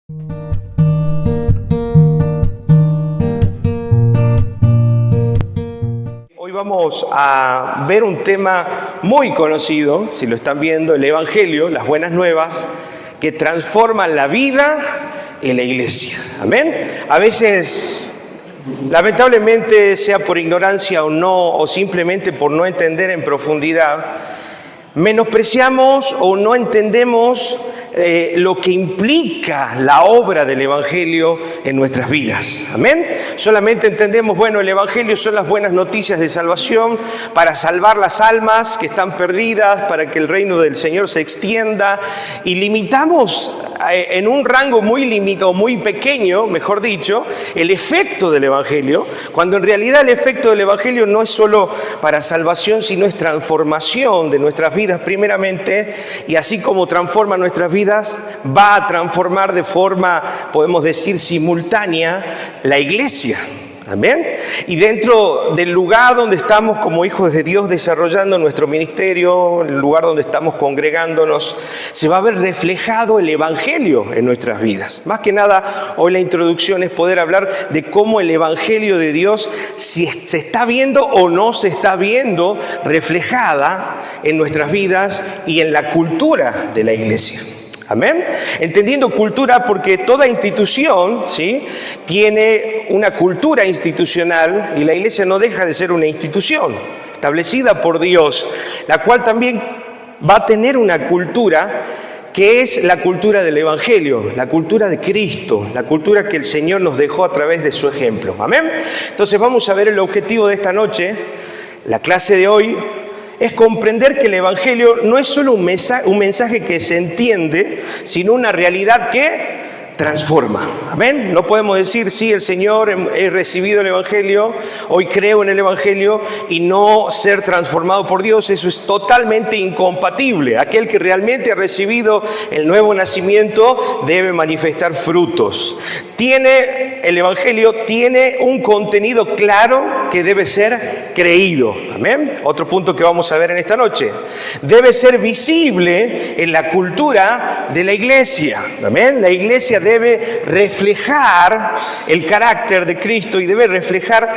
Hoy vamos a ver un tema muy conocido, si lo están viendo, el Evangelio, las buenas nuevas, que transforman la vida y la iglesia. Amén. A veces, lamentablemente, sea por ignorancia o no, o simplemente por no entender en profundidad, menospreciamos o no entendemos lo que implica la obra del Evangelio en nuestras vidas. Amén. Solamente entendemos, bueno, el Evangelio son las buenas noticias de salvación para salvar las almas que están perdidas, para que el reino del Señor se extienda, y limitamos en un rango muy limitado, muy pequeño, mejor dicho, el efecto del Evangelio, cuando en realidad el efecto del Evangelio no es solo para salvación, sino es transformación de nuestras vidas primeramente, y así como transforma nuestras vidas, va a transformar de forma, podemos decir, simultánea la iglesia. Amén. Y dentro del lugar donde estamos como hijos de Dios desarrollando nuestro ministerio, el lugar donde estamos congregándonos, se va a ver reflejado el Evangelio en nuestras vidas. Más que nada, hoy la introducción es poder hablar de cómo el Evangelio de Dios, si se está viendo o no se está viendo reflejada en nuestras vidas y en la cultura de la iglesia. Amén. Entendiendo cultura, porque toda institución, ¿sí?, tiene una cultura institucional, y la iglesia no deja de ser una institución establecida por Dios, la cual también va a tener una cultura que es la cultura del Evangelio, la cultura de Cristo, la cultura que el Señor nos dejó a través de su ejemplo. Amén. Entonces vamos a ver el objetivo de esta noche, la clase de hoy, es comprender que el Evangelio no es solo un mensaje que se entiende, sino una realidad que transforma. Amén. No podemos decir, sí, el Señor, he recibido el Evangelio, hoy creo en el Evangelio, y no ser transformado por Dios. Eso es totalmente incompatible. Aquel que realmente ha recibido el nuevo nacimiento debe manifestar frutos. El Evangelio tiene un contenido claro que debe ser creído. Amén. Otro punto que vamos a ver en esta noche. Debe ser visible en la cultura de la iglesia. Amén. La iglesia debe reflejar el carácter de Cristo y debe reflejar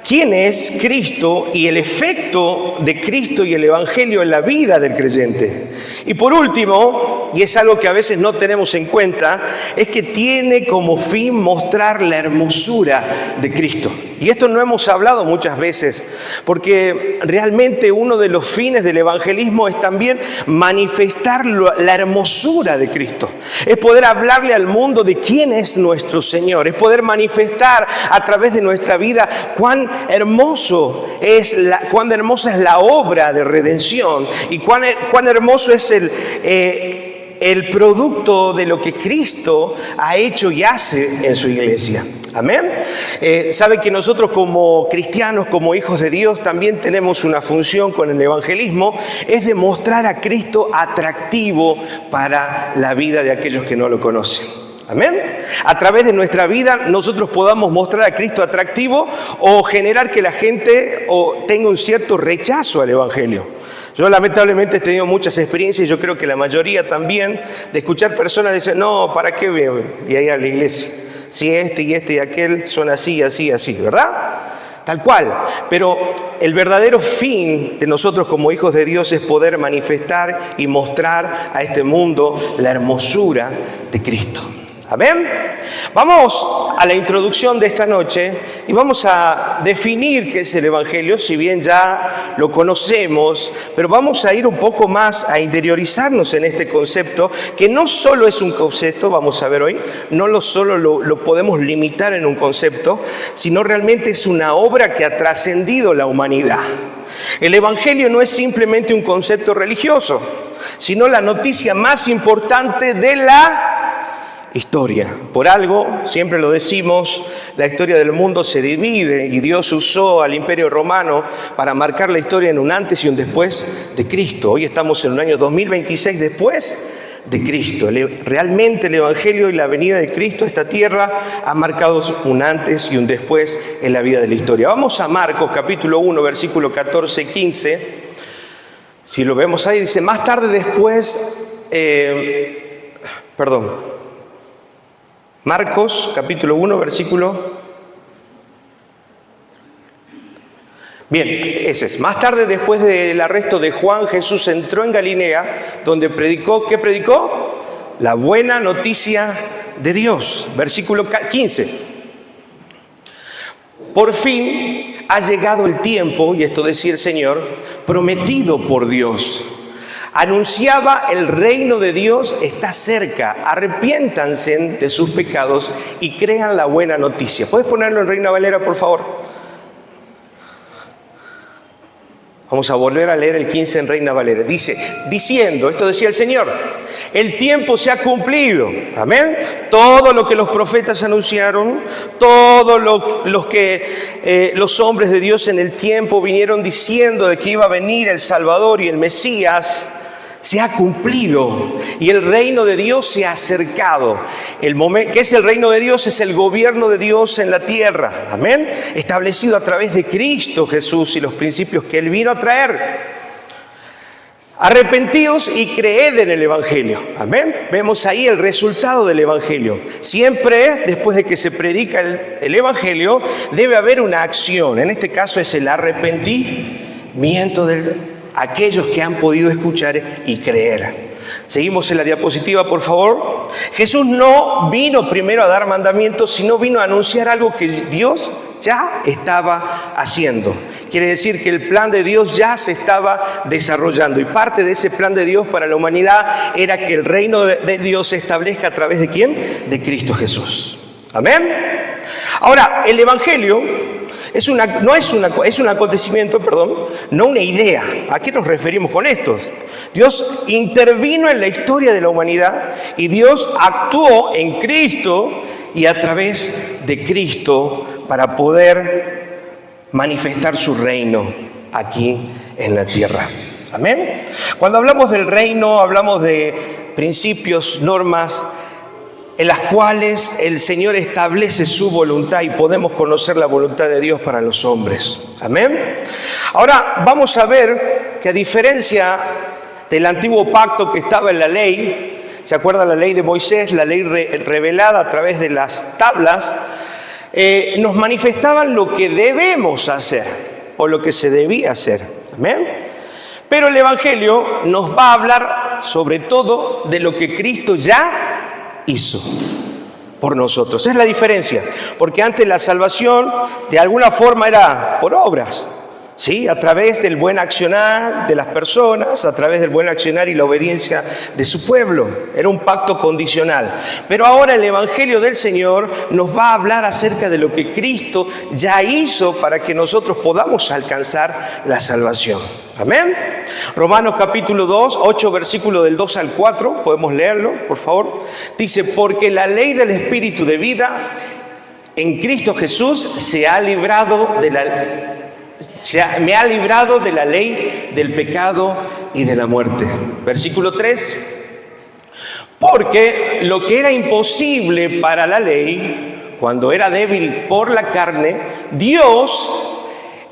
quién es Cristo y el efecto de Cristo y el Evangelio en la vida del creyente. Y por último, y es algo que a veces no tenemos en cuenta, es que tiene como fin mostrar la hermosura de Cristo. Y esto no hemos hablado muchas veces, porque realmente uno de los fines del evangelismo es también manifestar la hermosura de Cristo. Es poder hablarle al mundo de quién es nuestro Señor. Es poder manifestar a través de nuestra vida cuán hermosa es la obra de redención y cuán hermoso es el producto de lo que Cristo ha hecho y hace en su iglesia. Amén. Sabe que nosotros como cristianos, como hijos de Dios, también tenemos una función con el evangelismo, es de mostrar a Cristo atractivo para la vida de aquellos que no lo conocen. Amén. A través de nuestra vida nosotros podamos mostrar a Cristo atractivo o generar que la gente tenga un cierto rechazo al evangelio. Yo lamentablemente he tenido muchas experiencias, y yo creo que la mayoría también, de escuchar personas decir, no, ¿para qué voy a ir a la iglesia? Si este y aquel son así, así, así, ¿verdad? Tal cual. Pero el verdadero fin de nosotros como hijos de Dios es poder manifestar y mostrar a este mundo la hermosura de Cristo. Amén. Vamos a la introducción de esta noche y vamos a definir qué es el Evangelio, si bien ya lo conocemos, pero vamos a ir un poco más a interiorizarnos en este concepto, que no solo es un concepto, vamos a ver hoy, no solo lo podemos limitar en un concepto, sino realmente es una obra que ha trascendido la humanidad. El Evangelio no es simplemente un concepto religioso, sino la noticia más importante de la historia. Por algo, siempre lo decimos, la historia del mundo se divide y Dios usó al Imperio Romano para marcar la historia en un antes y un después de Cristo. Hoy estamos en un año 2026 después de Cristo. Realmente el Evangelio y la venida de Cristo a esta tierra ha marcado un antes y un después en la vida de la historia. Vamos a Marcos capítulo 1, versículo 14 y 15. Si lo vemos ahí, dice, más tarde después, Marcos, capítulo 1, versículo... Bien, ese es. Más tarde, después del arresto de Juan, Jesús entró en Galilea, donde predicó, ¿qué predicó? La buena noticia de Dios. Versículo 15. Por fin ha llegado el tiempo, y esto decía el Señor, prometido por Dios. Anunciaba: el reino de Dios está cerca, arrepiéntanse de sus pecados y crean la buena noticia. ¿Puedes ponerlo en Reina Valera, por favor? Vamos a volver a leer el 15 en Reina Valera. Dice, diciendo, esto decía el Señor, el tiempo se ha cumplido. Amén. Todo lo que los profetas anunciaron, todo lo que los hombres de Dios en el tiempo vinieron diciendo de que iba a venir el Salvador y el Mesías, se ha cumplido y el reino de Dios se ha acercado. ¿Qué es el reino de Dios? Es el gobierno de Dios en la tierra. Amén. Establecido a través de Cristo Jesús y los principios que Él vino a traer. Arrepentíos y creed en el Evangelio. Amén. Vemos ahí el resultado del Evangelio. Siempre después de que se predica el Evangelio debe haber una acción. En este caso es el arrepentimiento de aquellos que han podido escuchar y creer. Seguimos en la diapositiva, por favor. Jesús no vino primero a dar mandamientos, sino vino a anunciar algo que Dios ya estaba haciendo. Quiere decir que el plan de Dios ya se estaba desarrollando y parte de ese plan de Dios para la humanidad era que el reino de Dios se establezca a través ¿de quién? De Cristo Jesús. Amén. Ahora, el Evangelio es un acontecimiento, no una idea. ¿A qué nos referimos con esto? Dios intervino en la historia de la humanidad y Dios actuó en Cristo y a través de Cristo para poder manifestar su reino aquí en la tierra. Amén. Cuando hablamos del reino, hablamos de principios, normas, en las cuales el Señor establece su voluntad y podemos conocer la voluntad de Dios para los hombres. Amén. Ahora vamos a ver que a diferencia del antiguo pacto que estaba en la ley, ¿se acuerdan la ley de Moisés? La ley revelada a través de las tablas, nos manifestaban lo que debemos hacer o lo que se debía hacer. Amén. Pero el Evangelio nos va a hablar sobre todo de lo que Cristo ya hizo por nosotros. Es la diferencia, porque antes la salvación de alguna forma era por obras, ¿sí? A través del buen accionar de las personas, a través del buen accionar y la obediencia de su pueblo. Era un pacto condicional. Pero ahora el Evangelio del Señor nos va a hablar acerca de lo que Cristo ya hizo para que nosotros podamos alcanzar la salvación. Amén. Romanos capítulo 2, 8 versículos del 2 al 4, podemos leerlo, por favor. Dice, porque la ley del Espíritu de vida en Cristo Jesús me ha librado de la ley del pecado y de la muerte. Versículo 3. Porque lo que era imposible para la ley, cuando era débil por la carne, Dios,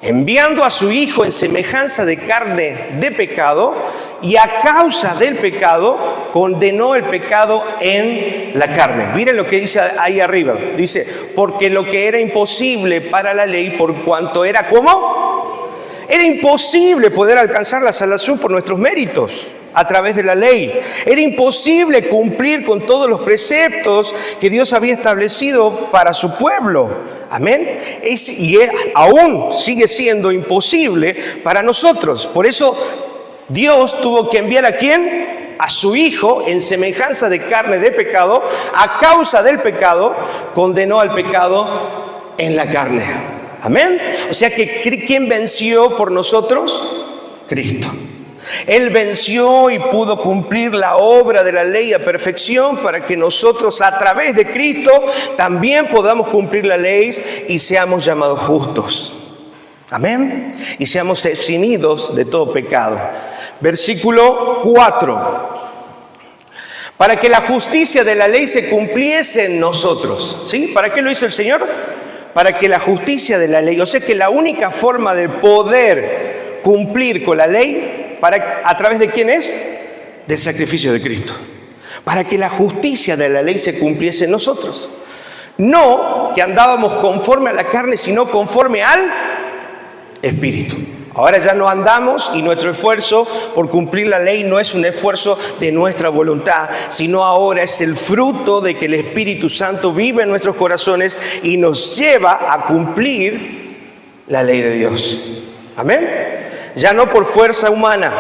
enviando a su Hijo en semejanza de carne de pecado, y a causa del pecado, condenó el pecado en la carne. Miren lo que dice ahí arriba. Dice, porque lo que era imposible para la ley, por cuanto era, ¿cómo? Era imposible poder alcanzar la salvación por nuestros méritos a través de la ley. Era imposible cumplir con todos los preceptos que Dios había establecido para su pueblo. Amén. Aún sigue siendo imposible para nosotros. Por eso Dios tuvo que enviar ¿a quién? A su Hijo en semejanza de carne de pecado. A causa del pecado, condenó al pecado en la carne. Amén. O sea que ¿quién venció por nosotros? Cristo. Él venció y pudo cumplir la obra de la ley a perfección para que nosotros a través de Cristo también podamos cumplir la ley y seamos llamados justos. Amén. Y seamos eximidos de todo pecado. Versículo 4. Para que la justicia de la ley se cumpliese en nosotros. ¿Sí? ¿Para qué lo hizo el Señor? Para que la justicia de la ley, o sea que la única forma de poder cumplir con la ley, ¿a través de quién es? Del sacrificio de Cristo. Para que la justicia de la ley se cumpliese en nosotros. No que andábamos conforme a la carne, sino conforme al Espíritu. Ahora ya no andamos y nuestro esfuerzo por cumplir la ley no es un esfuerzo de nuestra voluntad, sino ahora es el fruto de que el Espíritu Santo vive en nuestros corazones y nos lleva a cumplir la ley de Dios. Amén. Ya no por fuerza humana,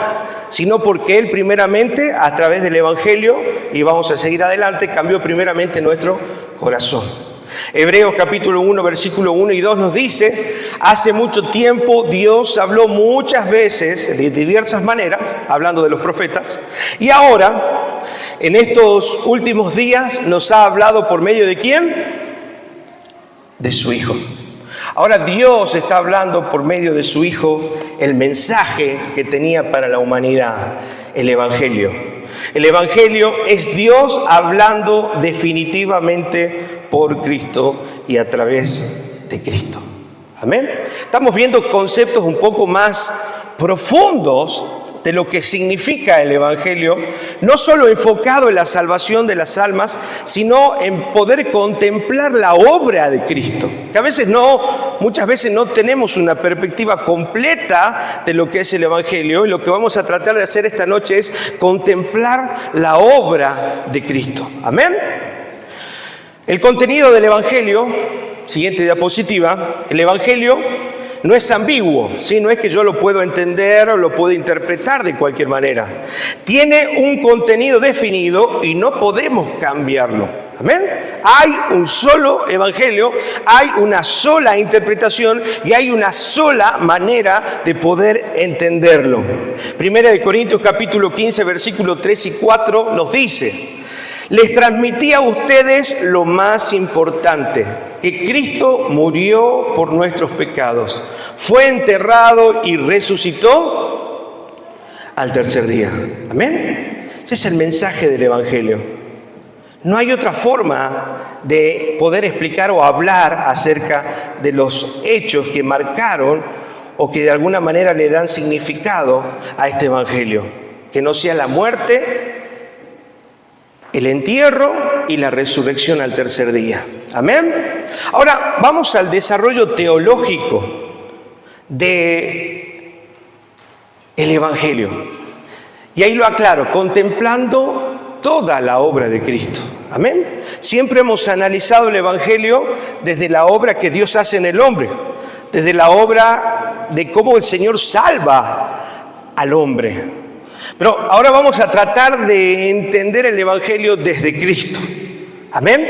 sino porque Él primeramente, a través del Evangelio, y vamos a seguir adelante, cambió primeramente nuestro corazón. Hebreos capítulo 1, versículo 1 y 2 nos dice: hace mucho tiempo Dios habló muchas veces, de diversas maneras, hablando de los profetas, y ahora, en estos últimos días, nos ha hablado por medio de ¿quién? De su Hijo. Ahora Dios está hablando por medio de su Hijo el mensaje que tenía para la humanidad, el Evangelio. El Evangelio es Dios hablando definitivamente por Cristo y a través de Cristo. Amén. Estamos viendo conceptos un poco más profundos de lo que significa el Evangelio, no solo enfocado en la salvación de las almas, sino en poder contemplar la obra de Cristo. Que muchas veces no tenemos una perspectiva completa de lo que es el Evangelio, y lo que vamos a tratar de hacer esta noche es contemplar la obra de Cristo. Amén. El contenido del Evangelio, siguiente diapositiva, el Evangelio no es ambiguo, ¿sí? No es que yo lo puedo entender o lo puedo interpretar de cualquier manera. Tiene un contenido definido y no podemos cambiarlo. ¿Amén? Hay un solo Evangelio, hay una sola interpretación y hay una sola manera de poder entenderlo. Primera de Corintios capítulo 15, versículos 3 y 4 nos dice: les transmití a ustedes lo más importante, que Cristo murió por nuestros pecados, fue enterrado y resucitó al tercer día. Amén. Ese es el mensaje del Evangelio. No hay otra forma de poder explicar o hablar acerca de los hechos que marcaron o que de alguna manera le dan significado a este Evangelio, que no sea la muerte, el entierro y la resurrección al tercer día. Amén. Ahora vamos al desarrollo teológico de el Evangelio. Y ahí lo aclaro, contemplando toda la obra de Cristo. Amén. Siempre hemos analizado el Evangelio desde la obra que Dios hace en el hombre, desde la obra de cómo el Señor salva al hombre. Pero ahora vamos a tratar de entender el Evangelio desde Cristo. Amén.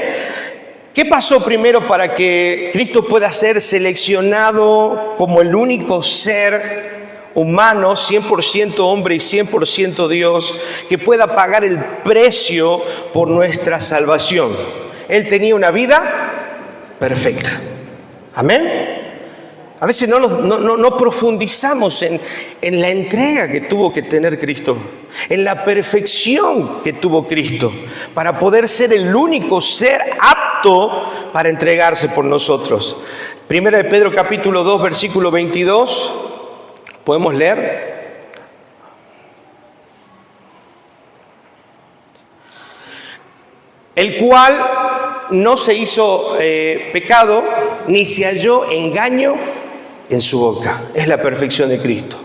¿Qué pasó primero para que Cristo pueda ser seleccionado como el único ser humano, 100% hombre y 100% Dios, que pueda pagar el precio por nuestra salvación? Él tenía una vida perfecta. Amén. A veces no profundizamos en la entrega que tuvo que tener Cristo, en la perfección que tuvo Cristo, para poder ser el único ser apto para entregarse por nosotros. Primera de Pedro capítulo 2, versículo 22, ¿podemos leer? El cual no se hizo pecado, ni se halló engaño en su boca. Es la perfección de Cristo.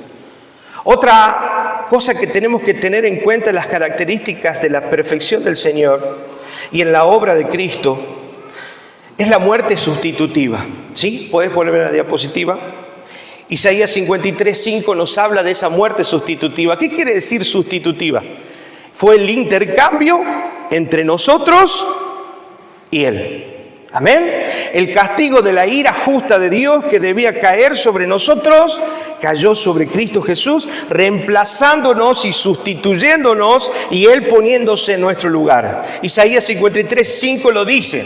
Otra cosa que tenemos que tener en cuenta en las características de la perfección del Señor y en la obra de Cristo es la muerte sustitutiva. ¿Sí? ¿Puedes ponerme la diapositiva? Isaías 53:5 nos habla de esa muerte sustitutiva. ¿Qué quiere decir sustitutiva? Fue el intercambio entre nosotros y Él. Amén. El castigo de la ira justa de Dios que debía caer sobre nosotros, cayó sobre Cristo Jesús, reemplazándonos y sustituyéndonos, y Él poniéndose en nuestro lugar. Isaías 53:5 lo dice: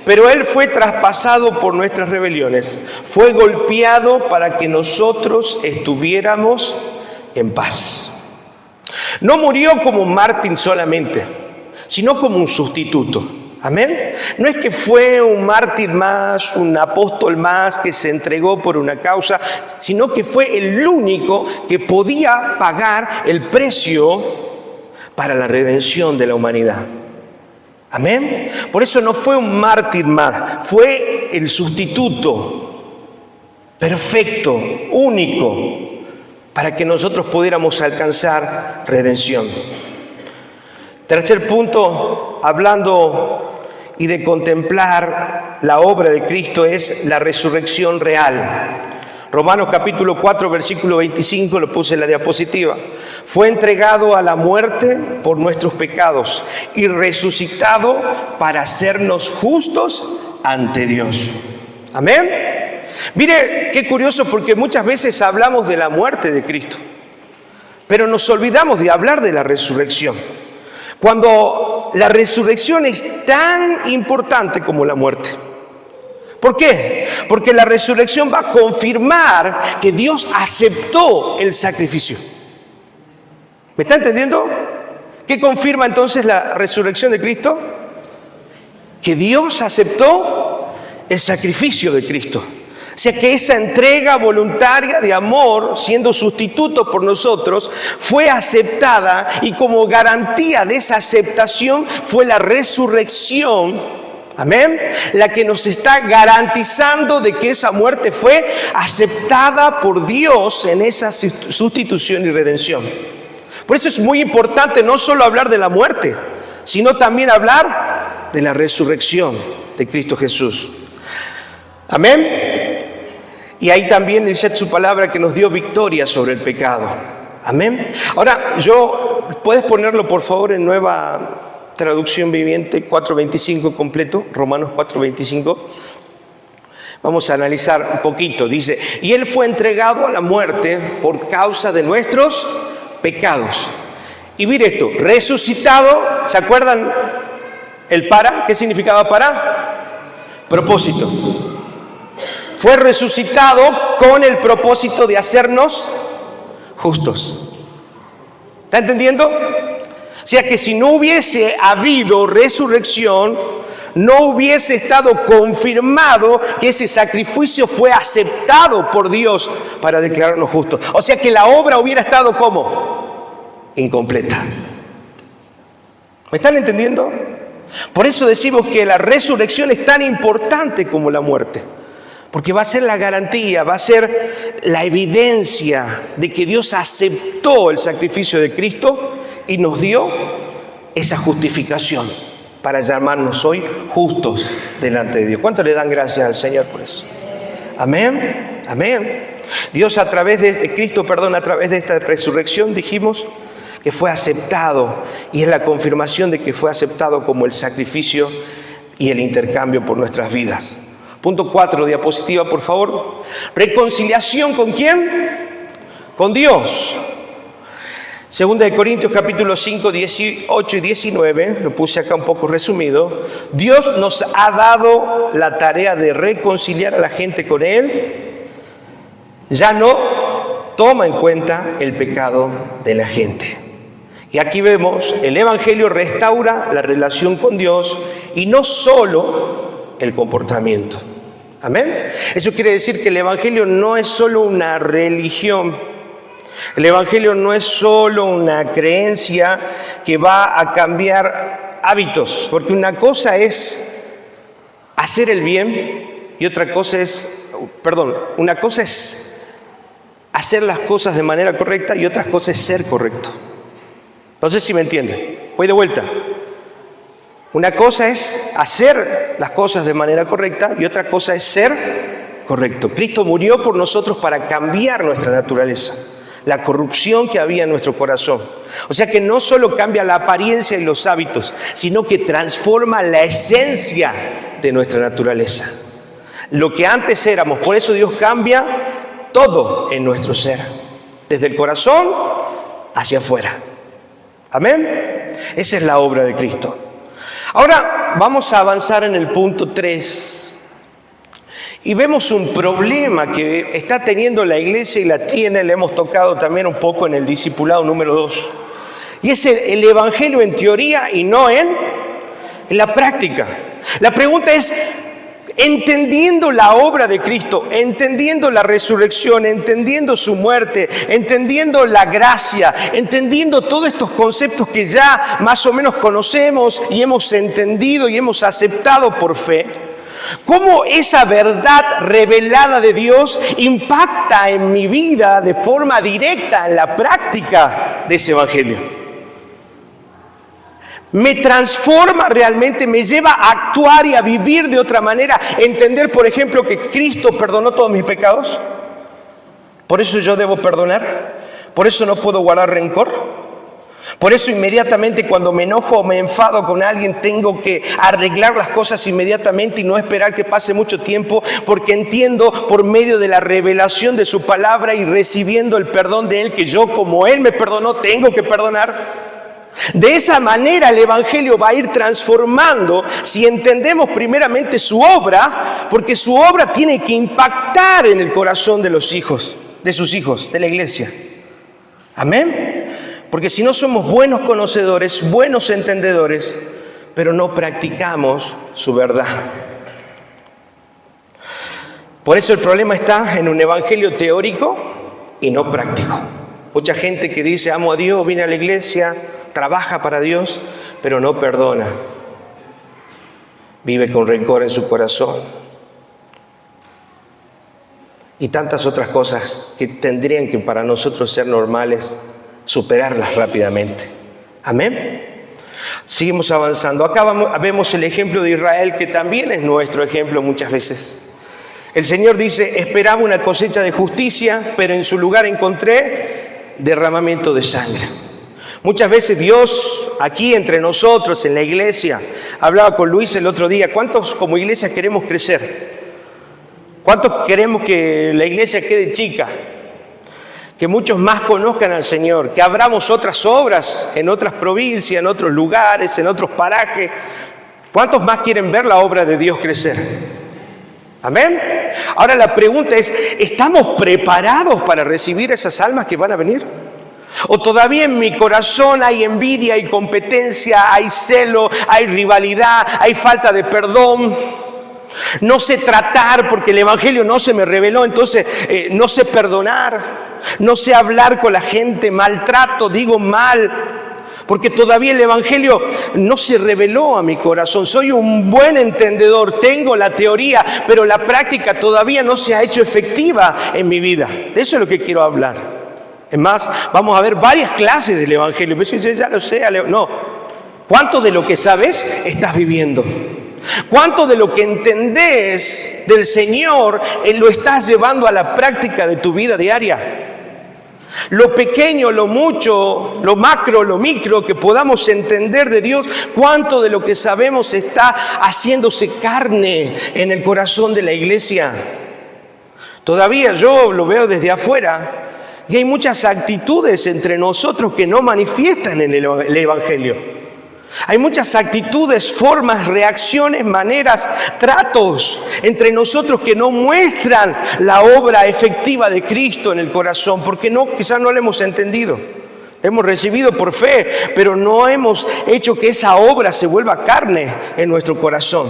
pero Él fue traspasado por nuestras rebeliones, fue golpeado para que nosotros estuviéramos en paz. No murió como un mártir solamente, sino como un sustituto. Amén. No es que fue un mártir más, un apóstol más que se entregó por una causa, sino que fue el único que podía pagar el precio para la redención de la humanidad. Amén. Por eso no fue un mártir más, fue el sustituto perfecto, único, para que nosotros pudiéramos alcanzar redención. Tercer punto, hablando y de contemplar la obra de Cristo, es la resurrección real. Romanos capítulo 4, versículo 25, lo puse en la diapositiva. Fue entregado a la muerte por nuestros pecados y resucitado para hacernos justos ante Dios. Amén. Mire qué curioso, porque muchas veces hablamos de la muerte de Cristo, pero nos olvidamos de hablar de la resurrección. Cuando la resurrección es tan importante como la muerte. ¿Por qué? Porque la resurrección va a confirmar que Dios aceptó el sacrificio. ¿Me está entendiendo? ¿Qué confirma entonces la resurrección de Cristo? Que Dios aceptó el sacrificio de Cristo. O sea que esa entrega voluntaria de amor, siendo sustituto por nosotros, fue aceptada, y como garantía de esa aceptación fue la resurrección. Amén. La que nos está garantizando de que esa muerte fue aceptada por Dios en esa sustitución y redención. Por eso es muy importante no solo hablar de la muerte, sino también hablar de la resurrección de Cristo Jesús. Amén. Y ahí también dice su palabra que nos dio victoria sobre el pecado. Amén. Ahora, ¿puedes ponerlo por favor en Nueva Traducción Viviente 4:25 completo? Romanos 4:25. Vamos a analizar un poquito. Dice, y Él fue entregado a la muerte por causa de nuestros pecados. Y mire esto, resucitado, ¿se acuerdan el para? ¿Qué significaba para? Propósito. Fue resucitado con el propósito de hacernos justos. ¿Está entendiendo? O sea que si no hubiese habido resurrección, no hubiese estado confirmado que ese sacrificio fue aceptado por Dios para declararnos justos. O sea que la obra hubiera estado ¿cómo? Incompleta. ¿Me están entendiendo? Por eso decimos que la resurrección es tan importante como la muerte. Porque va a ser la garantía, va a ser la evidencia de que Dios aceptó el sacrificio de Cristo y nos dio esa justificación para llamarnos hoy justos delante de Dios. ¿Cuánto le dan gracias al Señor por eso? Amén, amén. Dios a través de Cristo, a través de esta resurrección dijimos que fue aceptado, y es la confirmación de que fue aceptado como el sacrificio y el intercambio por nuestras vidas. Punto 4, diapositiva por favor. Reconciliación ¿con quién? Con Dios. Segunda de Corintios capítulo 5, 18 y 19, lo puse acá un poco resumido. Dios nos ha dado la tarea de reconciliar a la gente con Él. Ya no toma en cuenta el pecado de la gente. Y aquí vemos, el Evangelio restaura la relación con Dios y no solo el comportamiento. Amén. Eso quiere decir que el Evangelio no es solo una religión. El Evangelio no es solo una creencia que va a cambiar hábitos, porque una cosa es hacer el bien y otra cosa es, una cosa es hacer las cosas de manera correcta y otra cosa es ser correcto. No sé si me entienden. Voy de vuelta. Una cosa es hacer las cosas de manera correcta y otra cosa es ser correcto. Cristo murió por nosotros para cambiar nuestra naturaleza, la corrupción que había en nuestro corazón. O sea que no solo cambia la apariencia y los hábitos, sino que transforma la esencia de nuestra naturaleza. Lo que antes éramos, por eso Dios cambia todo en nuestro ser, desde el corazón hacia afuera. Amén. Esa es la obra de Cristo. Ahora vamos a avanzar en el punto 3. Y vemos un problema que está teniendo la iglesia y la tiene, le hemos tocado también un poco en el discipulado número 2. Y es el evangelio en teoría y no en la práctica. La pregunta es, entendiendo la obra de Cristo, entendiendo la resurrección, entendiendo su muerte, entendiendo la gracia, entendiendo todos estos conceptos que ya más o menos conocemos y hemos entendido y hemos aceptado por fe, cómo esa verdad revelada de Dios impacta en mi vida de forma directa en la práctica de ese evangelio. Me transforma realmente, me lleva a actuar y a vivir de otra manera. Entender, por ejemplo, que Cristo perdonó todos mis pecados. Por eso yo debo perdonar. Por eso no puedo guardar rencor. Por eso inmediatamente cuando me enojo o me enfado con alguien tengo que arreglar las cosas inmediatamente y no esperar que pase mucho tiempo, porque entiendo por medio de la revelación de su palabra y recibiendo el perdón de Él, que yo, como Él me perdonó, tengo que perdonar. De esa manera el evangelio va a ir transformando si entendemos primeramente su obra, porque su obra tiene que impactar en el corazón de los hijos, de sus hijos, de la iglesia. Amén. Porque si no somos buenos conocedores, buenos entendedores, pero no practicamos su verdad. Por eso el problema está en un evangelio teórico y no práctico. Mucha gente que dice, amo a Dios, viene a la iglesia, trabaja para Dios, pero no perdona. Vive con rencor en su corazón. Y tantas otras cosas que tendrían que para nosotros ser normales, superarlas rápidamente. Amén. Seguimos avanzando. Acá vemos el ejemplo de Israel, que también es nuestro ejemplo muchas veces. El Señor dice, esperaba una cosecha de justicia, pero en su lugar encontré derramamiento de sangre. Muchas veces Dios, aquí entre nosotros, en la iglesia, hablaba con Luis el otro día, ¿cuántos como iglesia queremos crecer? ¿Cuántos queremos que la iglesia quede chica? Que muchos más conozcan al Señor, que abramos otras obras en otras provincias, en otros lugares, en otros parajes. ¿Cuántos más quieren ver la obra de Dios crecer? Amén. Ahora la pregunta es, ¿estamos preparados para recibir esas almas que van a venir? ¿O todavía en mi corazón hay envidia, hay competencia, hay celo, hay rivalidad, hay falta de perdón? No sé tratar porque el evangelio no se me reveló, entonces no sé perdonar, no sé hablar con la gente, maltrato, digo mal, porque todavía el evangelio no se reveló a mi corazón. Soy un buen entendedor, tengo la teoría, pero la práctica todavía no se ha hecho efectiva en mi vida. De eso es lo que quiero hablar. Es más, vamos a ver varias clases del evangelio. Pero ya lo sé, no. ¿Cuánto de lo que sabes estás viviendo? ¿Cuánto de lo que entendés del Señor lo estás llevando a la práctica de tu vida diaria? Lo pequeño, lo mucho, lo macro, lo micro que podamos entender de Dios, ¿cuánto de lo que sabemos está haciéndose carne en el corazón de la iglesia? Todavía yo lo veo desde afuera. Y hay muchas actitudes entre nosotros que no manifiestan en el evangelio. Hay muchas actitudes, formas, reacciones, maneras, tratos entre nosotros que no muestran la obra efectiva de Cristo en el corazón, porque quizás no la hemos entendido. Hemos recibido por fe, pero no hemos hecho que esa obra se vuelva carne en nuestro corazón.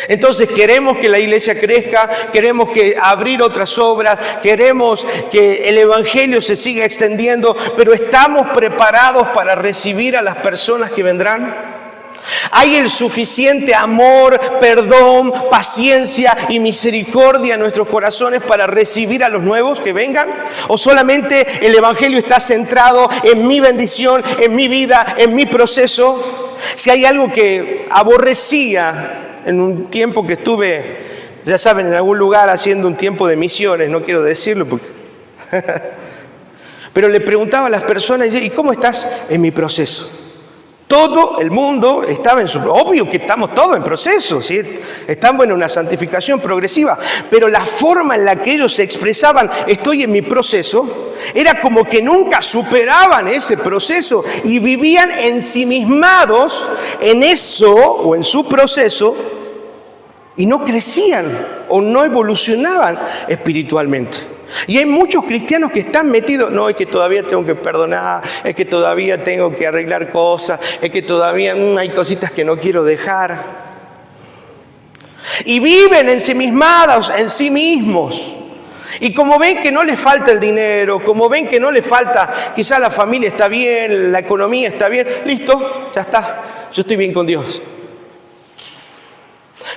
Entonces queremos que la iglesia crezca, queremos que abrir otras obras, queremos que el evangelio se siga extendiendo, pero ¿estamos preparados para recibir a las personas que vendrán? ¿Hay el suficiente amor, perdón, paciencia y misericordia en nuestros corazones para recibir a los nuevos que vengan? ¿O solamente el evangelio está centrado en mi bendición, en mi vida, en mi proceso? Si hay algo que aborrecía en un tiempo que estuve, ya saben, en algún lugar haciendo un tiempo de misiones, no quiero decirlo porque... Pero le preguntaba a las personas, ¿y cómo estás en mi proceso? Todo el mundo estaba en su... Obvio que estamos todos en proceso, ¿sí? Estamos en una santificación progresiva, pero la forma en la que ellos se expresaban, estoy en mi proceso, era como que nunca superaban ese proceso y vivían ensimismados en eso o en su proceso y no crecían o no evolucionaban espiritualmente. Y hay muchos cristianos que están metidos, no, es que todavía tengo que perdonar, es que todavía tengo que arreglar cosas, es que todavía hay cositas que no quiero dejar. Y viven ensimismados en sí mismos. Y como ven que no les falta el dinero, como ven que no les falta, quizás la familia está bien, la economía está bien, listo, ya está, yo estoy bien con Dios.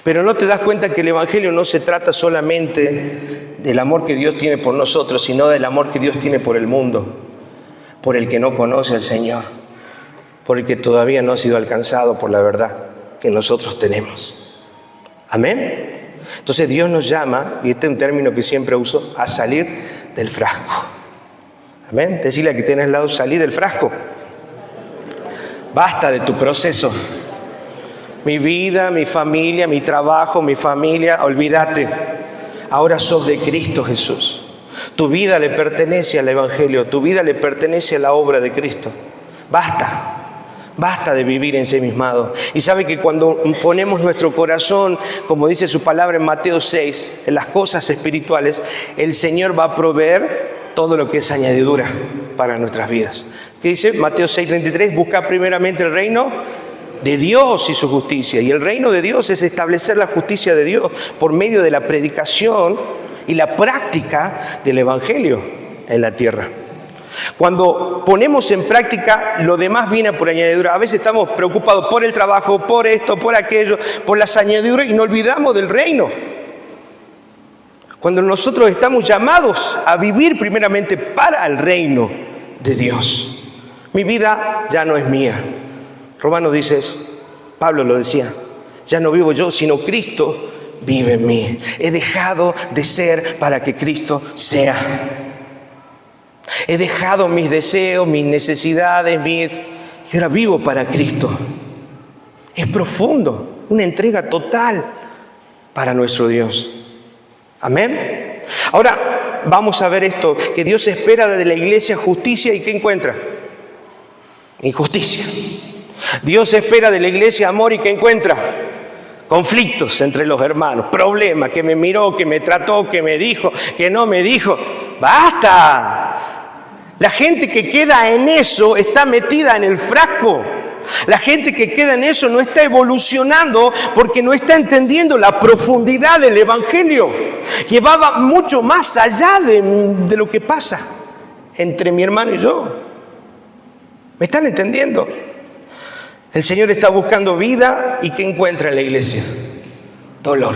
Pero no te das cuenta que el Evangelio no se trata solamente del amor que Dios tiene por nosotros, sino del amor que Dios tiene por el mundo, por el que no conoce al Señor, por el que todavía no ha sido alcanzado por la verdad que nosotros tenemos. Amén. Entonces Dios nos llama, y este es un término que siempre uso, a salir del frasco. Amén. Decirle a que tienes al lado, salí del frasco. Basta de tu proceso. Mi vida, mi familia, mi trabajo, mi familia, olvídate. Ahora sos de Cristo Jesús. Tu vida le pertenece al Evangelio, tu vida le pertenece a la obra de Cristo. Basta. Basta de vivir ensimismado. Y sabe que cuando ponemos nuestro corazón, como dice su palabra en Mateo 6, en las cosas espirituales, el Señor va a proveer todo lo que es añadidura para nuestras vidas. ¿Qué dice? Mateo 6:33, busca primeramente el reino de Dios y su justicia. Y el reino de Dios es establecer la justicia de Dios por medio de la predicación y la práctica del Evangelio en la tierra. Cuando ponemos en práctica, lo demás viene por añadidura. A veces estamos preocupados por el trabajo, por esto, por aquello, por las añadiduras y nos olvidamos del reino. Cuando nosotros estamos llamados a vivir primeramente para el reino de Dios. Mi vida ya no es mía. Romanos dice eso. Pablo lo decía. Ya no vivo yo, sino Cristo vive en mí. He dejado de ser para que Cristo sea. He dejado mis deseos, mis necesidades, y ahora vivo para Cristo. Es profundo, una entrega total para nuestro Dios. Amén. Ahora vamos a ver esto, que Dios espera de la iglesia justicia y ¿qué encuentra? Injusticia. Dios espera de la iglesia amor y ¿qué encuentra? Conflictos entre los hermanos, problemas, que me miró, que me trató, que me dijo, que no me dijo. ¡Basta! La gente que queda en eso está metida en el frasco. La gente que queda en eso no está evolucionando porque no está entendiendo la profundidad del Evangelio, que va mucho más allá de lo que pasa entre mi hermano y yo. ¿Me están entendiendo? El Señor está buscando vida y ¿qué encuentra en la iglesia? Dolor,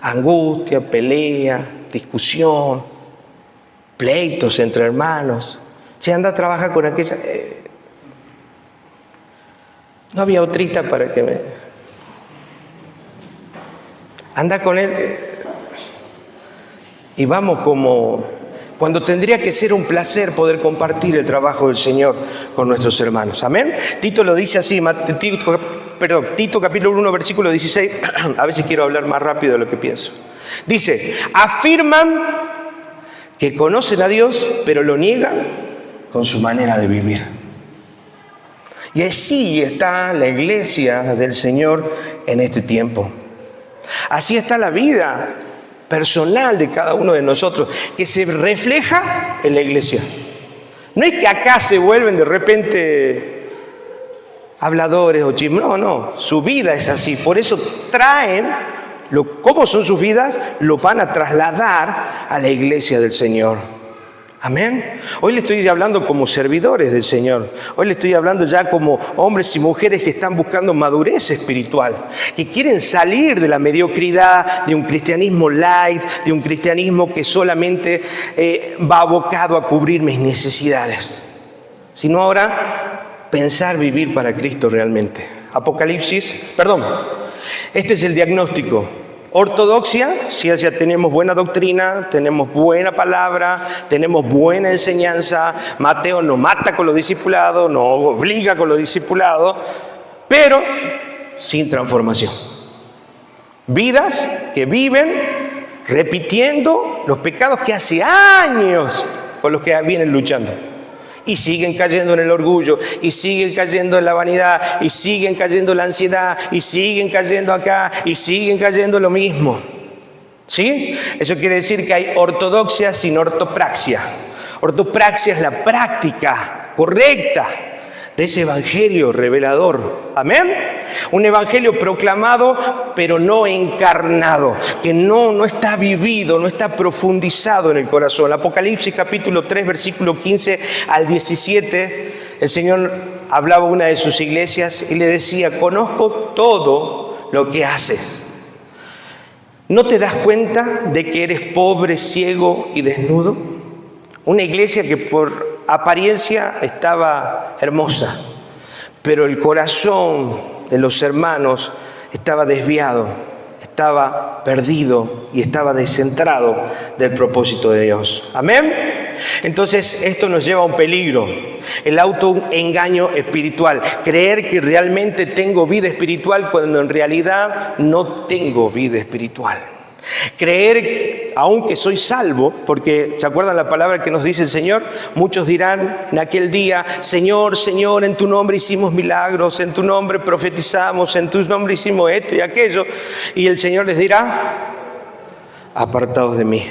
angustia, pelea, discusión, pleitos entre hermanos. Se anda a trabajar con aquella... no había otrita para que me... Anda con él. Y vamos como... cuando tendría que ser un placer poder compartir el trabajo del Señor con nuestros hermanos. Amén. Tito lo dice así, Tito capítulo 1, versículo 16. A veces quiero hablar más rápido de lo que pienso. Dice, afirman que conocen a Dios, pero lo niegan con su manera de vivir. Y así está la iglesia del Señor en este tiempo. Así está la vida personal de cada uno de nosotros, que se refleja en la iglesia. No es que acá se vuelven de repente habladores o chismosos, no, su vida es así. Por eso traen... ¿cómo son sus vidas? Lo van a trasladar a la iglesia del Señor. Amén. Hoy le estoy hablando como servidores del Señor. Hoy le estoy hablando ya como hombres y mujeres que están buscando madurez espiritual, que quieren salir de la mediocridad, de un cristianismo light, de un cristianismo que solamente va abocado a cubrir mis necesidades, sino ahora pensar vivir para Cristo realmente. Este es el diagnóstico. Ortodoxia, si ya tenemos buena doctrina, tenemos buena palabra, tenemos buena enseñanza. Mateo no mata con los discipulados, no obliga con los discipulados, pero sin transformación. Vidas que viven repitiendo los pecados que hace años con los que vienen luchando. Y siguen cayendo en el orgullo, y siguen cayendo en la vanidad, y siguen cayendo en la ansiedad, y siguen cayendo acá, y siguen cayendo en lo mismo. ¿Sí? Eso quiere decir que hay ortodoxia sin ortopraxia. Ortopraxia es la práctica correcta de ese evangelio revelador. ¿Amén? Un evangelio proclamado, pero no encarnado, que no está vivido, no está profundizado en el corazón. Apocalipsis capítulo 3, versículo 15 al 17, el Señor hablaba a una de sus iglesias y le decía: conozco todo lo que haces. ¿No te das cuenta de que eres pobre, ciego y desnudo? Una iglesia que por apariencia estaba hermosa, pero el corazón de los hermanos estaba desviado, estaba perdido y estaba descentrado del propósito de Dios. ¿Amén? Entonces esto nos lleva a un peligro, el autoengaño espiritual, creer que realmente tengo vida espiritual cuando en realidad no tengo vida espiritual. Creer, aunque soy salvo, porque ¿se acuerdan la palabra que nos dice el Señor? Muchos dirán en aquel día: Señor, Señor, en tu nombre hicimos milagros, en tu nombre profetizamos, en tu nombre hicimos esto y aquello. Y el Señor les dirá: apartados de mí,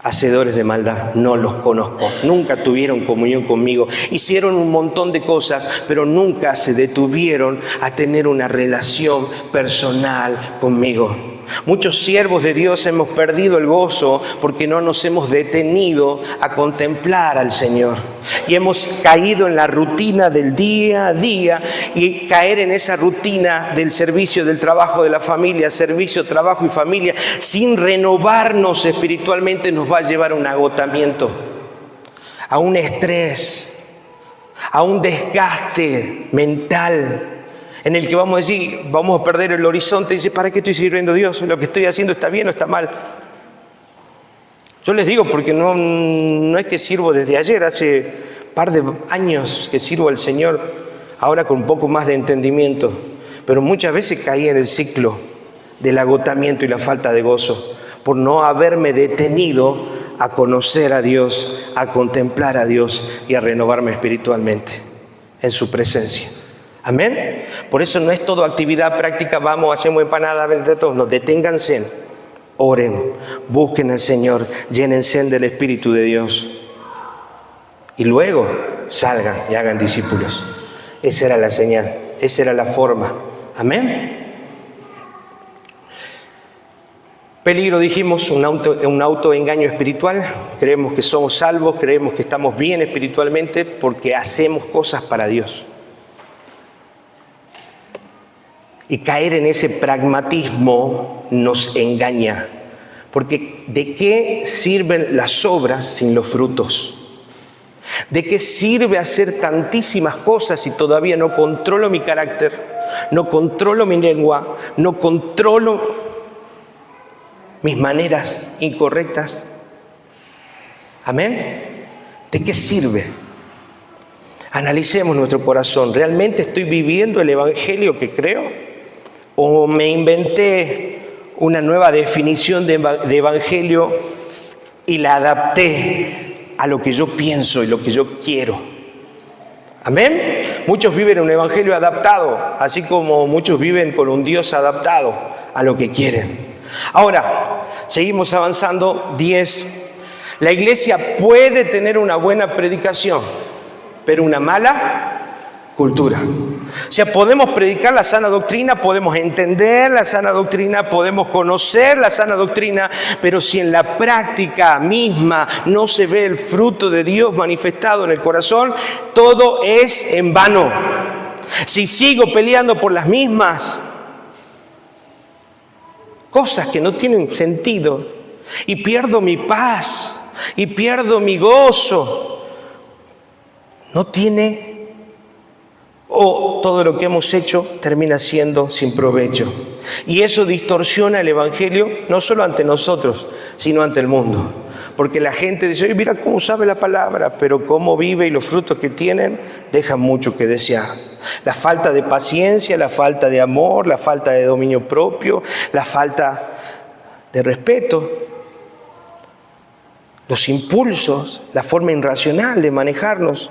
hacedores de maldad, no los conozco. Nunca tuvieron comunión conmigo. Hicieron un montón de cosas, pero nunca se detuvieron a tener una relación personal conmigo. Muchos siervos de Dios hemos perdido el gozo porque no nos hemos detenido a contemplar al Señor. Y hemos caído en la rutina del día a día, y caer en esa rutina del servicio, del trabajo, de la familia, servicio, trabajo y familia, sin renovarnos espiritualmente, nos va a llevar a un agotamiento, a un estrés, a un desgaste mental, en el que vamos a decir, vamos a perder el horizonte y dice: ¿para qué estoy sirviendo a Dios? ¿Lo que estoy haciendo está bien o está mal? Yo les digo porque no es que sirvo desde ayer, hace un par de años que sirvo al Señor, ahora con un poco más de entendimiento, pero muchas veces caí en el ciclo del agotamiento y la falta de gozo, por no haberme detenido a conocer a Dios, a contemplar a Dios y a renovarme espiritualmente en su presencia. Amén. Por eso no es todo actividad práctica, vamos, hacemos empanada, a ver de todo. No, deténganse, oren, busquen al Señor, llénense del Espíritu de Dios y luego salgan y hagan discípulos. Esa era la señal, esa era la forma. Amén. Peligro, dijimos, un autoengaño espiritual. Creemos que somos salvos, creemos que estamos bien espiritualmente porque hacemos cosas para Dios. Y caer en ese pragmatismo nos engaña, porque ¿de qué sirven las obras sin los frutos? ¿De qué sirve hacer tantísimas cosas si todavía no controlo mi carácter, no controlo mi lengua, no controlo mis maneras incorrectas? ¿Amén? ¿De qué sirve? Analicemos nuestro corazón. ¿Realmente estoy viviendo el evangelio que creo? ¿O me inventé una nueva definición de evangelio y la adapté a lo que yo pienso y lo que yo quiero? ¿Amén? Muchos viven un evangelio adaptado, así como muchos viven con un Dios adaptado a lo que quieren. Ahora, seguimos avanzando. 10. La iglesia puede tener una buena predicación, pero una mala cultura. O sea, podemos predicar la sana doctrina, podemos entender la sana doctrina, podemos conocer la sana doctrina, pero si en la práctica misma no se ve el fruto de Dios manifestado en el corazón, todo es en vano. Si sigo peleando por las mismas cosas que no tienen sentido y pierdo mi paz y pierdo mi gozo, no tiene, o todo lo que hemos hecho termina siendo sin provecho. Y eso distorsiona el evangelio no solo ante nosotros, sino ante el mundo. Porque la gente dice: mira cómo sabe la palabra, pero cómo vive y los frutos que tienen dejan mucho que desear. La falta de paciencia, la falta de amor, la falta de dominio propio, la falta de respeto, los impulsos, la forma irracional de manejarnos,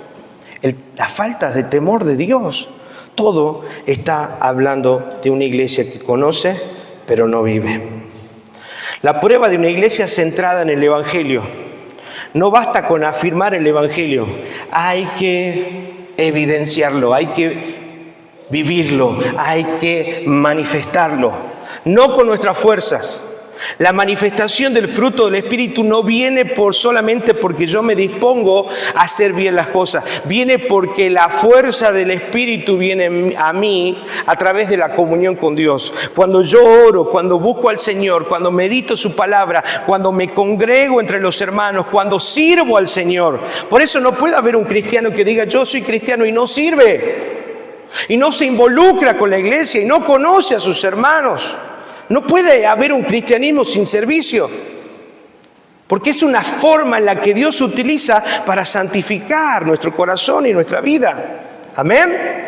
la falta de temor de Dios. Todo está hablando de una iglesia que conoce, pero no vive. La prueba de una iglesia centrada en el evangelio. No basta con afirmar el evangelio, hay que evidenciarlo, hay que vivirlo, hay que manifestarlo, no con nuestras fuerzas. La manifestación del fruto del Espíritu no viene solamente porque yo me dispongo a hacer bien las cosas. Viene porque la fuerza del Espíritu viene a mí a través de la comunión con Dios. Cuando yo oro, cuando busco al Señor, cuando medito su palabra, cuando me congrego entre los hermanos, cuando sirvo al Señor. Por eso no puede haber un cristiano que diga yo soy cristiano y no sirve. Y no se involucra con la iglesia y no conoce a sus hermanos. No puede haber un cristianismo sin servicio, porque es una forma en la que Dios utiliza para santificar nuestro corazón y nuestra vida. Amén.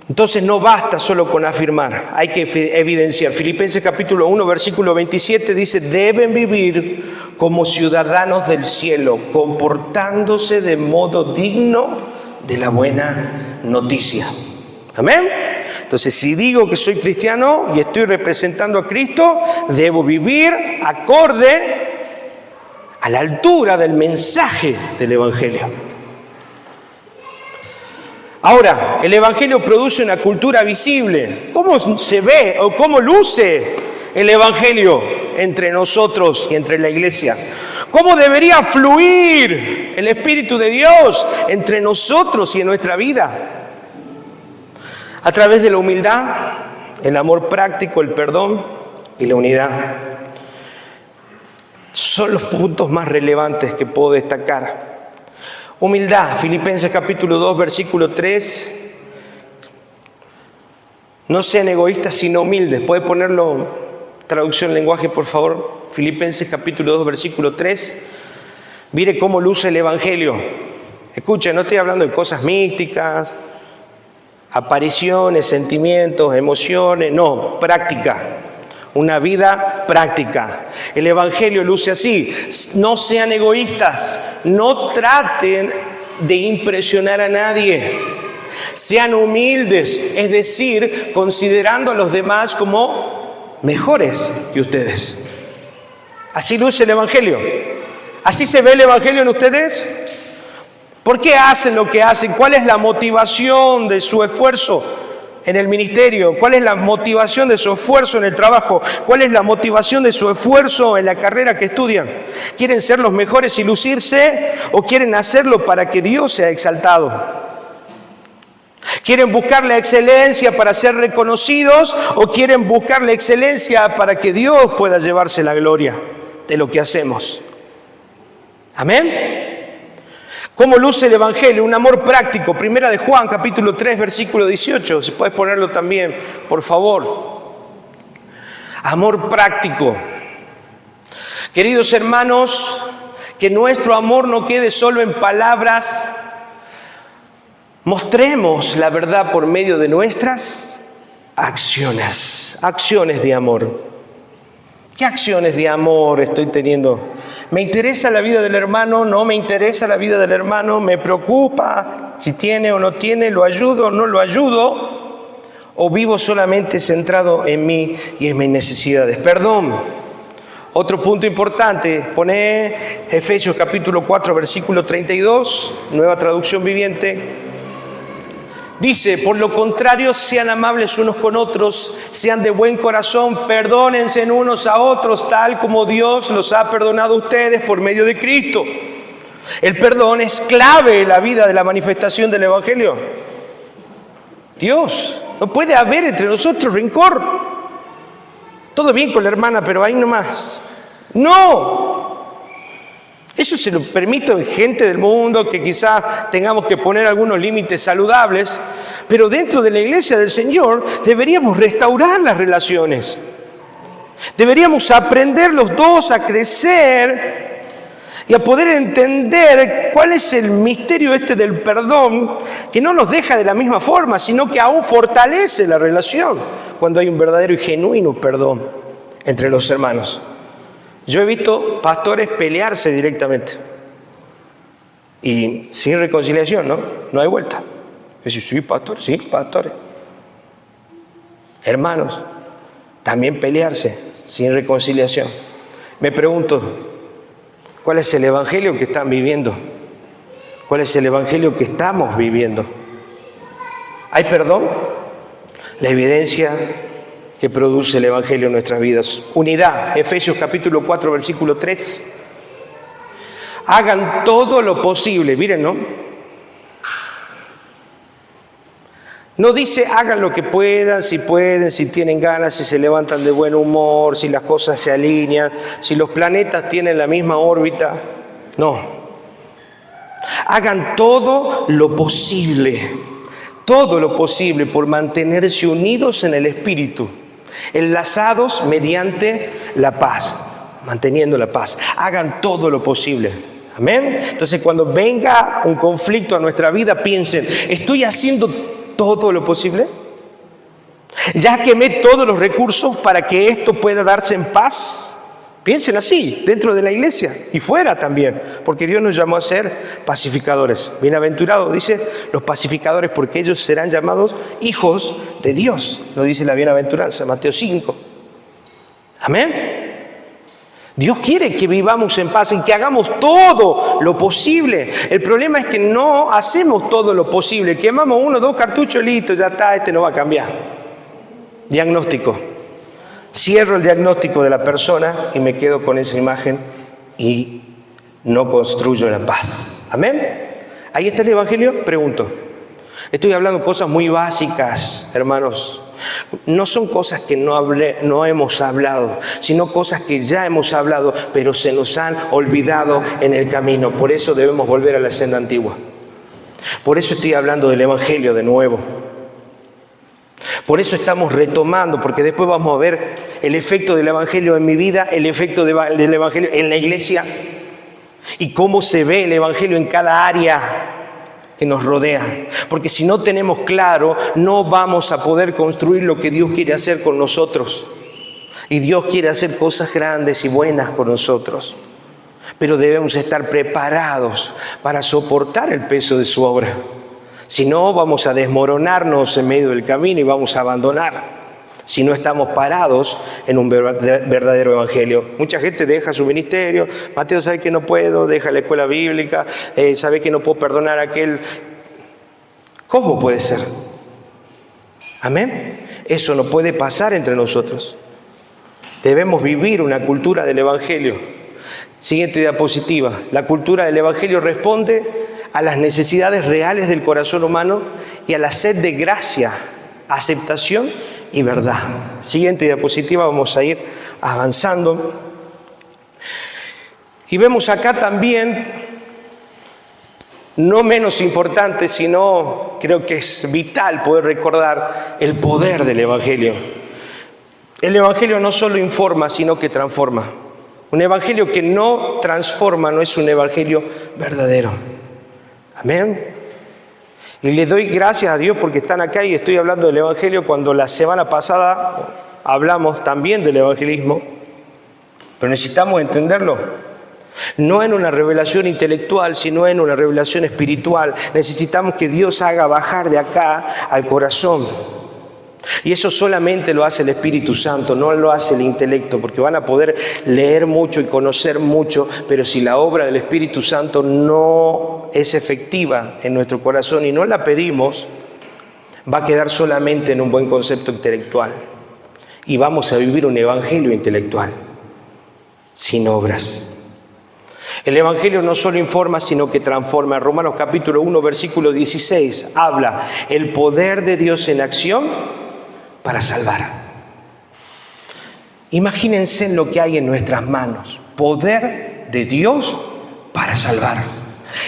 Entonces no basta solo con afirmar, hay que evidenciar. Filipenses capítulo 1, versículo 27 dice, deben vivir como ciudadanos del cielo, comportándose de modo digno de la buena noticia. Amén. Entonces, si digo que soy cristiano y estoy representando a Cristo, debo vivir acorde a la altura del mensaje del Evangelio. Ahora, el Evangelio produce una cultura visible. ¿Cómo se ve o cómo luce el Evangelio entre nosotros y entre la iglesia? ¿Cómo debería fluir el Espíritu de Dios entre nosotros y en nuestra vida? A través de la humildad, el amor práctico, el perdón y la unidad. Son los puntos más relevantes que puedo destacar. Humildad, Filipenses capítulo 2, versículo 3. No sean egoístas, sino humildes. ¿Puede ponerlo, traducción lenguaje, por favor? Filipenses capítulo 2, versículo 3. Mire cómo luce el Evangelio. Escuchen, no estoy hablando de cosas místicas, apariciones, sentimientos, emociones, no, práctica, una vida práctica. El Evangelio luce así, no sean egoístas, no traten de impresionar a nadie, sean humildes, es decir, considerando a los demás como mejores que ustedes. Así luce el Evangelio, así se ve el Evangelio en ustedes. ¿Por qué hacen lo que hacen? ¿Cuál es la motivación de su esfuerzo en el ministerio? ¿Cuál es la motivación de su esfuerzo en el trabajo? ¿Cuál es la motivación de su esfuerzo en la carrera que estudian? ¿Quieren ser los mejores y lucirse o quieren hacerlo para que Dios sea exaltado? ¿Quieren buscar la excelencia para ser reconocidos o quieren buscar la excelencia para que Dios pueda llevarse la gloria de lo que hacemos? Amén. ¿Cómo luce el Evangelio? Un amor práctico. Primera de Juan, capítulo 3, versículo 18. Si puedes ponerlo también, por favor. Amor práctico. Queridos hermanos, que nuestro amor no quede solo en palabras. Mostremos la verdad por medio de nuestras acciones. Acciones de amor. ¿Qué acciones de amor estoy teniendo? ¿Me interesa la vida del hermano? ¿No me interesa la vida del hermano? ¿Me preocupa si tiene o no tiene? ¿Lo ayudo o no lo ayudo? ¿O vivo solamente centrado en mí y en mis necesidades? Perdón. Otro punto importante, pone Efesios capítulo 4, versículo 32, nueva traducción viviente. Dice, por lo contrario, sean amables unos con otros, sean de buen corazón, perdónense unos a otros, tal como Dios los ha perdonado a ustedes por medio de Cristo. El perdón es clave en la vida de la manifestación del Evangelio. Dios, no puede haber entre nosotros rencor. Todo bien con la hermana, pero ahí nomás. ¡No! Eso se lo permito en gente del mundo que quizás tengamos que poner algunos límites saludables, pero dentro de la iglesia del Señor deberíamos restaurar las relaciones. Deberíamos aprender los dos a crecer y a poder entender cuál es el misterio del perdón, que no nos deja de la misma forma, sino que aún fortalece la relación cuando hay un verdadero y genuino perdón entre los hermanos. Yo he visto pastores pelearse directamente y sin reconciliación, ¿no? No hay vuelta. Es decir, sí, pastor, sí, pastores. Hermanos, también pelearse sin reconciliación. Me pregunto, ¿cuál es el evangelio que están viviendo? ¿Cuál es el evangelio que estamos viviendo? ¿Hay perdón? La evidencia que produce el Evangelio en nuestras vidas. Unidad, Efesios capítulo 4, versículo 3. Hagan todo lo posible, miren, ¿no? No dice hagan lo que puedan, si tienen ganas, si se levantan de buen humor, si las cosas se alinean, si los planetas tienen la misma órbita. No. Hagan todo lo posible por mantenerse unidos en el Espíritu, enlazados mediante la paz, manteniendo la paz. Hagan todo lo posible. Amén. Entonces, cuando venga un conflicto a nuestra vida, piensen, ¿estoy haciendo todo lo posible? ¿Ya quemé todos los recursos para que esto pueda darse en paz? Piensen así, dentro de la iglesia y fuera también, porque Dios nos llamó a ser pacificadores. Bienaventurados, dice, los pacificadores, porque ellos serán llamados hijos de Dios. Lo dice la bienaventuranza, Mateo 5. Amén. Dios quiere que vivamos en paz y que hagamos todo lo posible. El problema es que no hacemos todo lo posible. Quemamos 1 o 2 cartuchos, listo, ya está, este no va a cambiar. Diagnóstico. Cierro el diagnóstico de la persona y me quedo con esa imagen y no construyo la paz. ¿Amén? ¿Ahí está el Evangelio? Pregunto. Estoy hablando cosas muy básicas, hermanos. No son cosas que no hemos hablado, sino cosas que ya hemos hablado, pero se nos han olvidado en el camino. Por eso debemos volver a la senda antigua. Por eso estoy hablando del Evangelio de nuevo. Por eso estamos retomando, porque después vamos a ver el efecto del Evangelio en mi vida, el efecto del Evangelio en la iglesia y cómo se ve el Evangelio en cada área que nos rodea. Porque si no tenemos claro, no vamos a poder construir lo que Dios quiere hacer con nosotros. Y Dios quiere hacer cosas grandes y buenas con nosotros. Pero debemos estar preparados para soportar el peso de su obra. Si no, vamos a desmoronarnos en medio del camino y vamos a abandonar. Si no estamos parados en un verdadero evangelio. Mucha gente deja su ministerio. Mateo sabe que no puedo, deja la escuela bíblica, sabe que no puedo perdonar a aquel. ¿Cómo puede ser? Amén. Eso no puede pasar entre nosotros. Debemos vivir una cultura del evangelio. Siguiente diapositiva. La cultura del evangelio responde a las necesidades reales del corazón humano y a la sed de gracia, aceptación y verdad. Siguiente diapositiva, vamos a ir avanzando. Y vemos acá también, no menos importante, sino creo que es vital poder recordar el poder del Evangelio. El Evangelio no solo informa, sino que transforma. Un Evangelio que no transforma no es un Evangelio verdadero. Amén. Y le doy gracias a Dios porque están acá y estoy hablando del Evangelio cuando la semana pasada hablamos también del evangelismo. Pero necesitamos entenderlo. No en una revelación intelectual, sino en una revelación espiritual. Necesitamos que Dios haga bajar de acá al corazón. Y eso solamente lo hace el Espíritu Santo, no lo hace el intelecto, porque van a poder leer mucho y conocer mucho, pero si la obra del Espíritu Santo no es efectiva en nuestro corazón y no la pedimos, va a quedar solamente en un buen concepto intelectual. Y vamos a vivir un evangelio intelectual, sin obras. El Evangelio no solo informa, sino que transforma. Romanos capítulo 1, versículo 16, habla el poder de Dios en acción para salvar. Imagínense lo que hay en nuestras manos. Poder de Dios para salvar.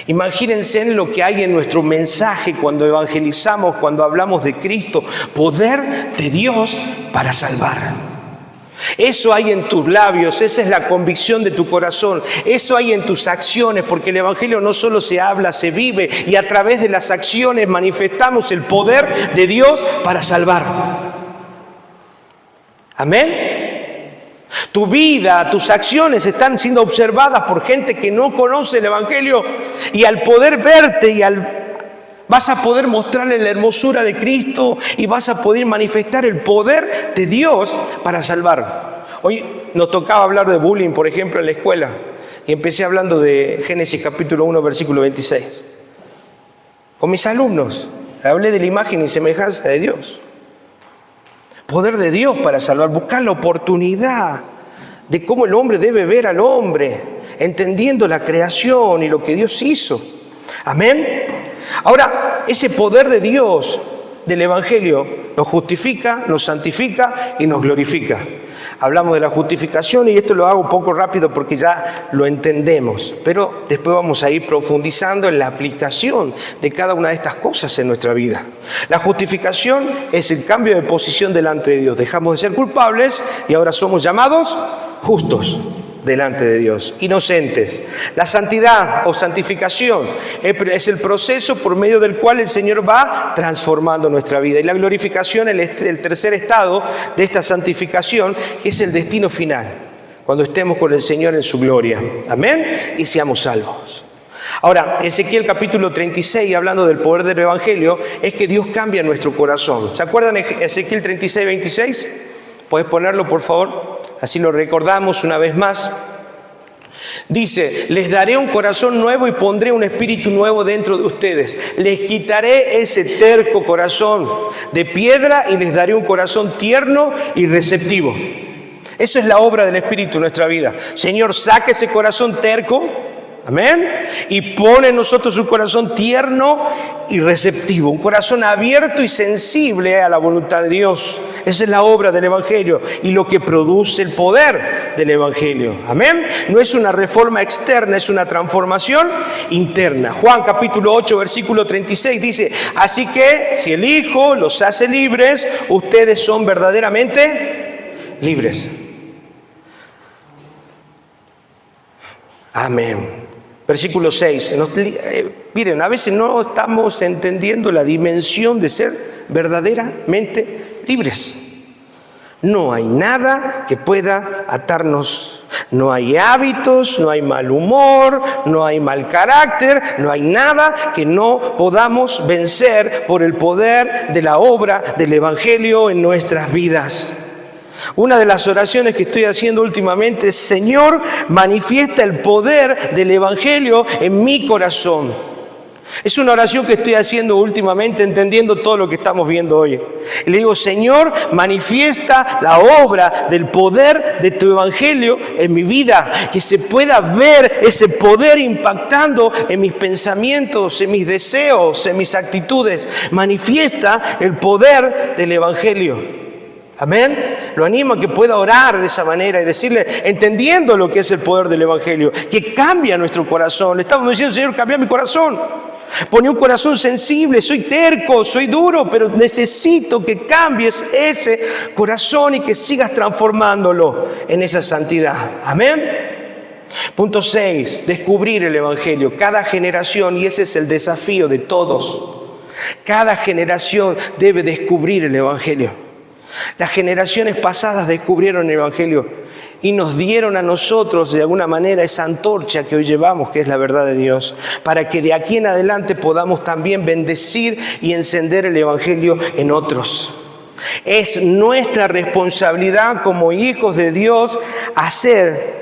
Imagínense en lo que hay en nuestro mensaje cuando evangelizamos, cuando hablamos de Cristo. Poder de Dios para salvar. Eso hay en tus labios, esa es la convicción de tu corazón, eso hay en tus acciones, porque el Evangelio no solo se habla, se vive, y a través de las acciones manifestamos el poder de Dios para salvar. Amén. Tu vida, tus acciones están siendo observadas por gente que no conoce el Evangelio, y al poder verte vas a poder mostrarle la hermosura de Cristo y vas a poder manifestar el poder de Dios para salvar. Hoy nos tocaba hablar de bullying, por ejemplo, en la escuela. Y empecé hablando de Génesis capítulo 1, versículo 26. Con mis alumnos. Hablé de la imagen y semejanza de Dios. Poder de Dios para salvar, buscar la oportunidad de cómo el hombre debe ver al hombre, entendiendo la creación y lo que Dios hizo. Amén. Ahora, ese poder de Dios del Evangelio nos justifica, nos santifica y nos glorifica. Hablamos de la justificación y esto lo hago un poco rápido porque ya lo entendemos, pero después vamos a ir profundizando en la aplicación de cada una de estas cosas en nuestra vida. La justificación es el cambio de posición delante de Dios. Dejamos de ser culpables y ahora somos llamados justos delante de Dios, inocentes. La santidad o santificación es el proceso por medio del cual el Señor va transformando nuestra vida. Y la glorificación, el tercer estado de esta santificación, que es el destino final, cuando estemos con el Señor en su gloria. Amén. Y seamos salvos. Ahora, Ezequiel capítulo 36, hablando del poder del Evangelio, es que Dios cambia nuestro corazón. ¿Se acuerdan de Ezequiel 36, 26? ¿Puedes ponerlo, por favor? Así lo recordamos una vez más. Dice, les daré un corazón nuevo y pondré un espíritu nuevo dentro de ustedes. Les quitaré ese terco corazón de piedra y les daré un corazón tierno y receptivo. Eso es la obra del Espíritu en nuestra vida. Señor, saque ese corazón terco, amén, y pone en nosotros un corazón tierno y receptivo, un corazón abierto y sensible a la voluntad de Dios. Esa es la obra del Evangelio y lo que produce el poder del Evangelio. Amén. No es una reforma externa, es una transformación interna. Juan capítulo 8, versículo 36 dice, así que si el Hijo los hace libres, ustedes son verdaderamente libres. Amén. Versículo 6. Miren, a veces no estamos entendiendo la dimensión de ser verdaderamente libres. No hay nada que pueda atarnos. No hay hábitos, no hay mal humor, no hay mal carácter, no hay nada que no podamos vencer por el poder de la obra del Evangelio en nuestras vidas. Una de las oraciones que estoy haciendo últimamente es, Señor, manifiesta el poder del Evangelio en mi corazón. Es una oración que estoy haciendo últimamente entendiendo todo lo que estamos viendo hoy. Y le digo, Señor, manifiesta la obra del poder de tu Evangelio en mi vida. Que se pueda ver ese poder impactando en mis pensamientos, en mis deseos, en mis actitudes. Manifiesta el poder del Evangelio. Amén. Lo animo a que pueda orar de esa manera y decirle, entendiendo lo que es el poder del Evangelio, que cambia nuestro corazón. Le estamos diciendo, Señor, cambia mi corazón. Pone un corazón sensible, soy terco, soy duro, pero necesito que cambies ese corazón y que sigas transformándolo en esa santidad. Amén. Punto 6, descubrir el Evangelio. Cada generación, y ese es el desafío de todos, cada generación debe descubrir el Evangelio. Las generaciones pasadas descubrieron el Evangelio y nos dieron a nosotros de alguna manera esa antorcha que hoy llevamos, que es la verdad de Dios, para que de aquí en adelante podamos también bendecir y encender el Evangelio en otros. Es nuestra responsabilidad como hijos de Dios hacer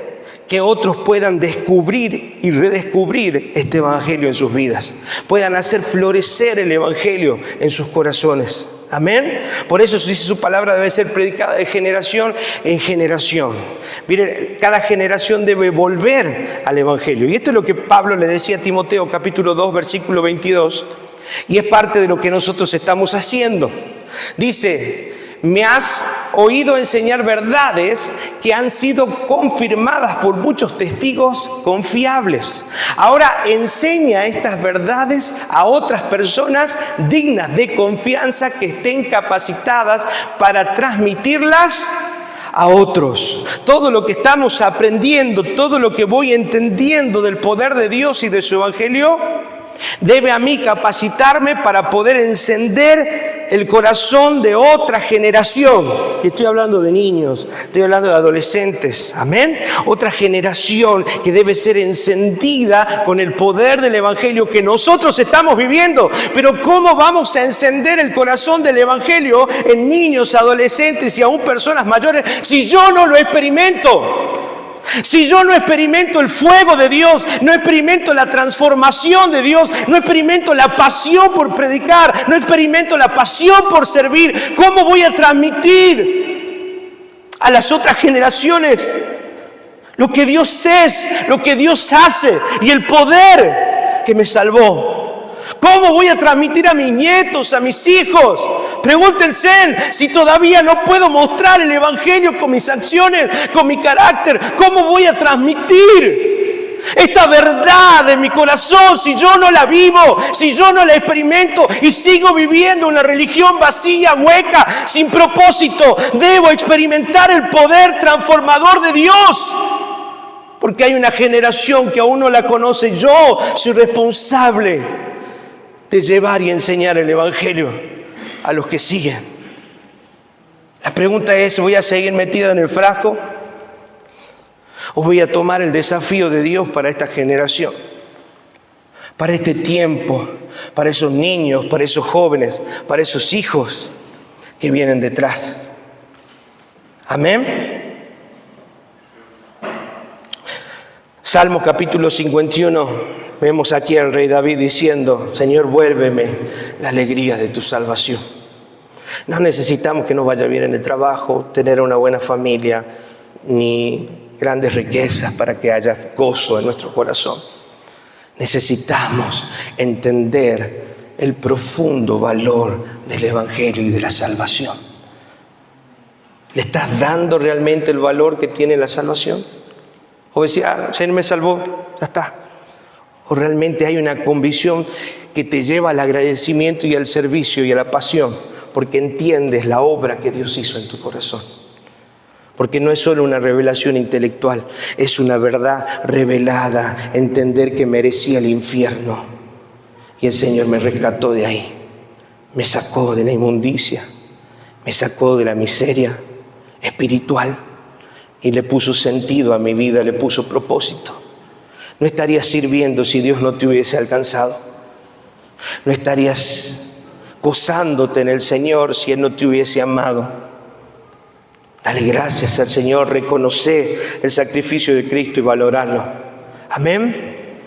que otros puedan descubrir y redescubrir este Evangelio en sus vidas, puedan hacer florecer el Evangelio en sus corazones. Amén. Por eso dice su palabra debe ser predicada de generación en generación. Miren, cada generación debe volver al Evangelio. Y esto es lo que Pablo le decía a Timoteo, capítulo 2, versículo 22. Y es parte de lo que nosotros estamos haciendo. Dice, me has oído enseñar verdades que han sido confirmadas por muchos testigos confiables. Ahora enseña estas verdades a otras personas dignas de confianza que estén capacitadas para transmitirlas a otros. Todo lo que estamos aprendiendo, todo lo que voy entendiendo del poder de Dios y de su Evangelio, debe a mí capacitarme para poder encender el corazón de otra generación. Estoy hablando de niños, estoy hablando de adolescentes, amén. Otra generación que debe ser encendida con el poder del Evangelio que nosotros estamos viviendo. Pero ¿cómo vamos a encender el corazón del Evangelio en niños, adolescentes y aún personas mayores si yo no lo experimento? Si yo no experimento el fuego de Dios, no experimento la transformación de Dios, no experimento la pasión por predicar, no experimento la pasión por servir, ¿cómo voy a transmitir a las otras generaciones lo que Dios es, lo que Dios hace y el poder que me salvó? ¿Cómo voy a transmitir a mis nietos, a mis hijos? Pregúntense si todavía no puedo mostrar el Evangelio con mis acciones, con mi carácter. ¿Cómo voy a transmitir esta verdad de mi corazón si yo no la vivo, si yo no la experimento y sigo viviendo una religión vacía, hueca, sin propósito? Debo experimentar el poder transformador de Dios. Porque hay una generación que aún no la conoce. Yo soy responsable de llevar y enseñar el Evangelio a los que siguen. La pregunta es, ¿voy a seguir metida en el frasco? ¿O voy a tomar el desafío de Dios para esta generación? Para este tiempo, para esos niños, para esos jóvenes, para esos hijos que vienen detrás. Amén. Salmo capítulo 51. Vemos aquí al rey David diciendo: Señor, vuélveme la alegría de tu salvación. No necesitamos que nos vaya bien en el trabajo, tener una buena familia, ni grandes riquezas para que haya gozo en nuestro corazón. Necesitamos entender el profundo valor del Evangelio y de la salvación. ¿Le estás dando realmente el valor que tiene la salvación? O decía, Señor me salvó, ya está. O realmente hay una convicción que te lleva al agradecimiento y al servicio y a la pasión, porque entiendes la obra que Dios hizo en tu corazón. Porque no es solo una revelación intelectual, es una verdad revelada, entender que merecía el infierno. Y el Señor me rescató de ahí, me sacó de la inmundicia, me sacó de la miseria espiritual y le puso sentido a mi vida, le puso propósito. No estarías sirviendo si Dios no te hubiese alcanzado. No estarías gozándote en el Señor si Él no te hubiese amado. Dale gracias al Señor, reconocer el sacrificio de Cristo y valorarlo. Amén.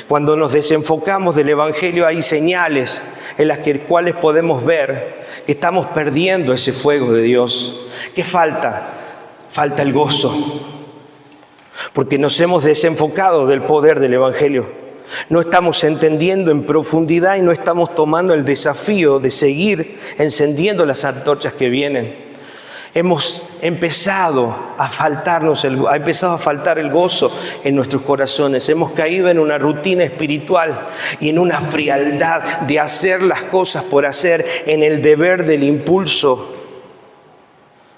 Cuando nos desenfocamos del Evangelio hay señales en las cuales podemos ver que estamos perdiendo ese fuego de Dios. ¿Qué falta? Falta el gozo. Porque nos hemos desenfocado del poder del Evangelio. No estamos entendiendo en profundidad y no estamos tomando el desafío de seguir encendiendo las antorchas que vienen. Hemos empezado a faltar el gozo en nuestros corazones. Hemos caído en una rutina espiritual y en una frialdad de hacer las cosas por hacer, en el deber del impulso.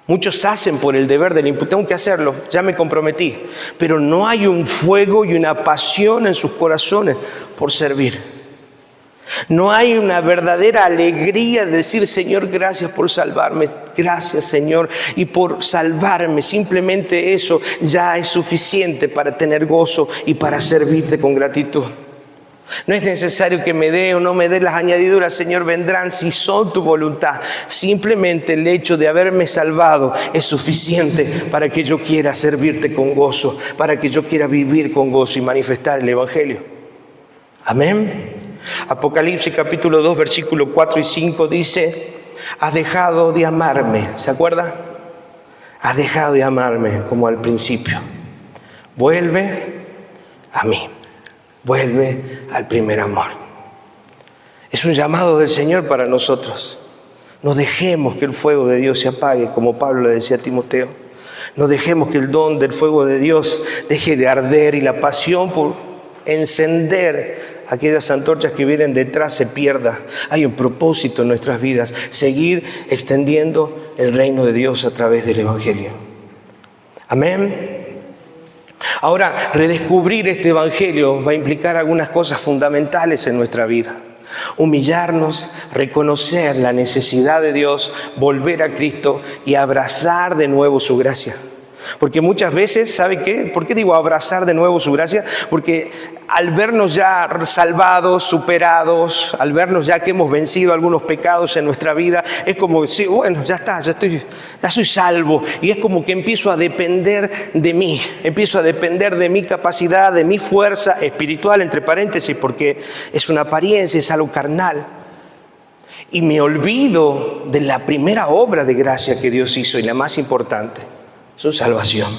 Muchos hacen por el deber del impulso, tengo que hacerlo, ya me comprometí. Pero no hay un fuego y una pasión en sus corazones por servir. No hay una verdadera alegría de decir: Señor, gracias por salvarme, gracias Señor, y por salvarme. Simplemente eso ya es suficiente para tener gozo y para servirte con gratitud. No es necesario que me dé o no me dé las añadiduras, Señor, vendrán si son tu voluntad. Simplemente el hecho de haberme salvado es suficiente para que yo quiera servirte con gozo, para que yo quiera vivir con gozo y manifestar el Evangelio. Amén. Apocalipsis capítulo 2, versículos 4 y 5 dice: has dejado de amarme. ¿Se acuerda? Has dejado de amarme como al principio. Vuelve a mí. Vuelve al primer amor. Es un llamado del Señor para nosotros. No dejemos que el fuego de Dios se apague, como Pablo le decía a Timoteo. No dejemos que el don del fuego de Dios deje de arder y la pasión por encender aquellas antorchas que vienen detrás se pierda. Hay un propósito en nuestras vidas: seguir extendiendo el reino de Dios a través del Evangelio. Amén. Ahora, redescubrir este Evangelio va a implicar algunas cosas fundamentales en nuestra vida. Humillarnos, reconocer la necesidad de Dios, volver a Cristo y abrazar de nuevo su gracia. Porque muchas veces, ¿sabe qué? ¿Por qué digo abrazar de nuevo su gracia? Porque al vernos ya salvados, superados, al vernos ya que hemos vencido algunos pecados en nuestra vida, es como decir, bueno, ya está, ya soy salvo. Y es como que empiezo a depender de mí, empiezo a depender de mi capacidad, de mi fuerza espiritual, entre paréntesis, porque es una apariencia, es algo carnal. Y me olvido de la primera obra de gracia que Dios hizo y la más importante, su salvación.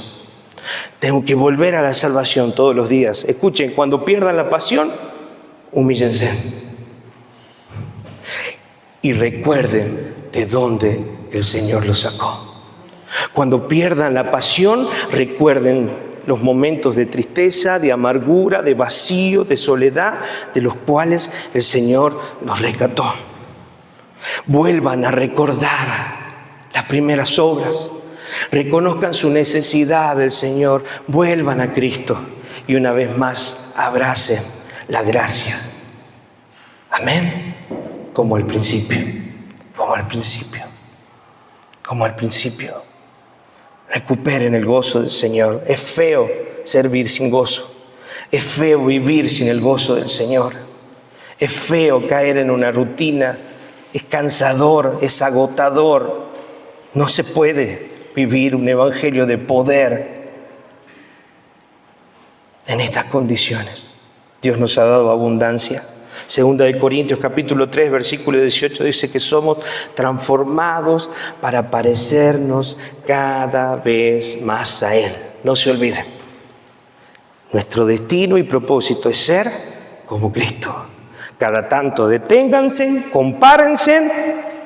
Tengo que volver a la salvación todos los días. Escuchen, cuando pierdan la pasión, humíllense. Y recuerden de dónde el Señor los sacó. Cuando pierdan la pasión, recuerden los momentos de tristeza, de amargura, de vacío, de soledad, de los cuales el Señor los rescató. Vuelvan a recordar las primeras obras. Reconozcan su necesidad del Señor. Vuelvan a Cristo. Y una vez más abracen la gracia. Amén. Como al principio. Como al principio. Como al principio. Recuperen el gozo del Señor. Es feo servir sin gozo. Es feo vivir sin el gozo del Señor. Es feo caer en una rutina. Es cansador, es agotador. No se puede vivir un evangelio de poder en estas condiciones. Dios nos ha dado abundancia. Segunda de Corintios capítulo 3 versículo 18 dice que somos transformados para parecernos cada vez más a Él. No se olviden. Nuestro destino y propósito es ser como Cristo. Cada tanto deténganse, compárense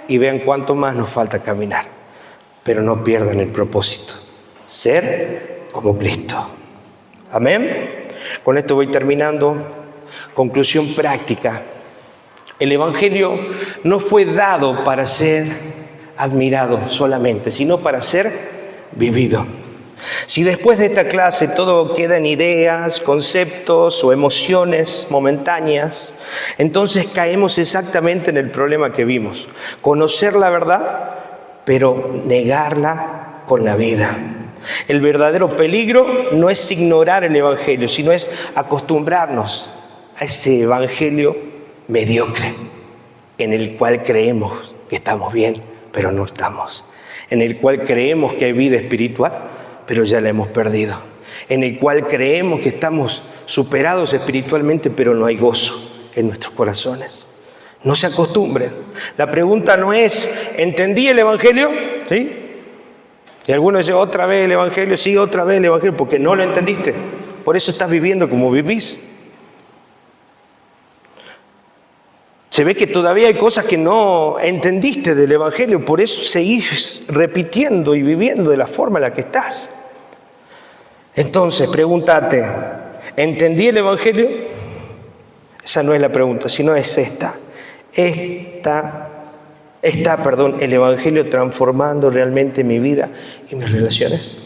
y vean cuánto más nos falta caminar. Pero no pierdan el propósito. Ser como Cristo. Amén. Con esto voy terminando. Conclusión práctica. El Evangelio no fue dado para ser admirado solamente, sino para ser vivido. Si después de esta clase todo queda en ideas, conceptos o emociones momentáneas, entonces caemos exactamente en el problema que vimos. Conocer la verdad, pero negarla con la vida. El verdadero peligro no es ignorar el Evangelio, sino es acostumbrarnos a ese Evangelio mediocre, en el cual creemos que estamos bien, pero no estamos. En el cual creemos que hay vida espiritual, pero ya la hemos perdido. En el cual creemos que estamos superados espiritualmente, pero no hay gozo en nuestros corazones. No se acostumbren. La pregunta no es, ¿entendí el Evangelio? ¿Sí? Y algunos dicen, otra vez el Evangelio, sí, otra vez el Evangelio, porque no lo entendiste. Por eso estás viviendo como vivís. Se ve que todavía hay cosas que no entendiste del Evangelio, por eso seguís repitiendo y viviendo de la forma en la que estás. Entonces, pregúntate, ¿entendí el Evangelio? Esa no es la pregunta, sino es esta. ¿Está el Evangelio transformando realmente mi vida y mis relaciones?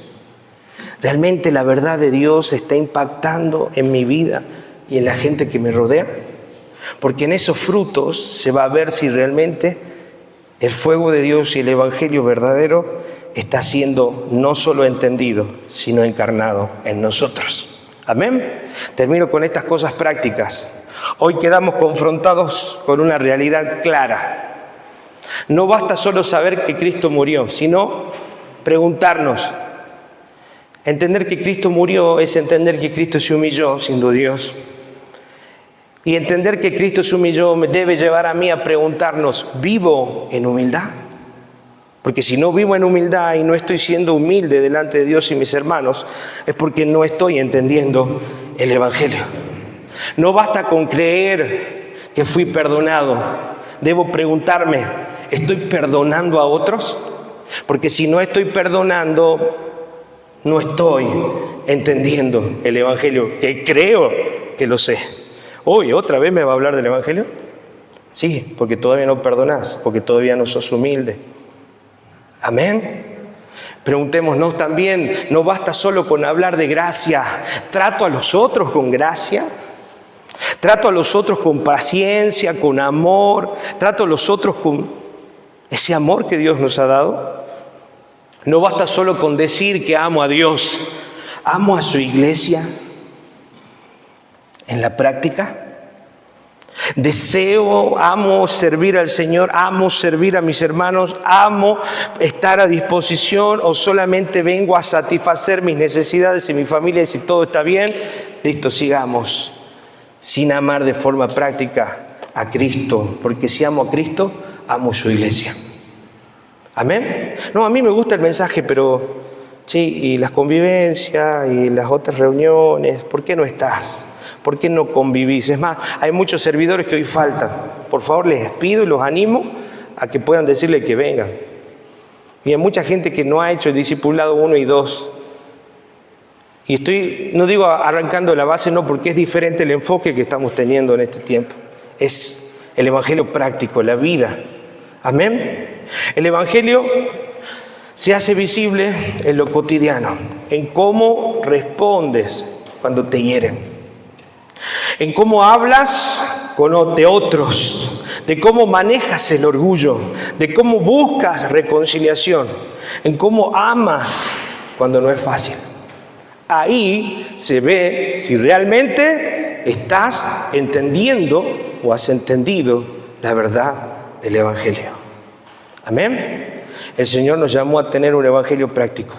¿Realmente la verdad de Dios está impactando en mi vida y en la gente que me rodea? Porque en esos frutos se va a ver si realmente el fuego de Dios y el Evangelio verdadero está siendo no solo entendido, sino encarnado en nosotros. Amén. Termino con estas cosas prácticas. Hoy quedamos confrontados con una realidad clara. No basta solo saber que Cristo murió, sino preguntarnos. Entender que Cristo murió es entender que Cristo se humilló siendo Dios. Y entender que Cristo se humilló me debe llevar a mí a preguntarnos, ¿vivo en humildad? Porque si no vivo en humildad y no estoy siendo humilde delante de Dios y mis hermanos, es porque no estoy entendiendo el Evangelio. No basta con creer que fui perdonado. Debo preguntarme, ¿estoy perdonando a otros? Porque si no estoy perdonando, no estoy entendiendo el Evangelio, que creo que lo sé. Hoy, ¿otra vez me va a hablar del Evangelio? Sí, porque todavía no perdonás, porque todavía no sos humilde. Amén. Preguntémonos también, no basta solo con hablar de gracia. ¿Trato a los otros con gracia? ¿Trato a los otros con paciencia, con amor? ¿Trato a los otros con ese amor que Dios nos ha dado? No basta solo con decir que amo a Dios. ¿Amo a su iglesia? en la práctica? Deseo, amo servir al Señor, amo servir a mis hermanos, amo estar a disposición, o solamente vengo a satisfacer mis necesidades y mi familia, y si todo está bien, listo, sigamos, sin amar de forma práctica a Cristo, porque si amo a Cristo, amo su iglesia. ¿Amén? No, a mí me gusta el mensaje, pero sí, y las convivencias y las otras reuniones, ¿por qué no estás? ¿Por qué no convivís? Es más, hay muchos servidores que hoy faltan. Por favor, les pido y los animo a que puedan decirle que vengan. Y hay mucha gente que no ha hecho el discipulado 1 y 2. Y estoy, no digo arrancando la base, no, porque es diferente el enfoque que estamos teniendo en este tiempo. Es el evangelio práctico, la vida. Amén. El evangelio se hace visible en lo cotidiano, en cómo respondes cuando te hieren, en cómo hablas de otros, de cómo manejas el orgullo, de cómo buscas reconciliación, en cómo amas cuando no es fácil. Ahí se ve si realmente estás entendiendo o has entendido la verdad del evangelio. Amén. El Señor nos llamó a tener un evangelio práctico,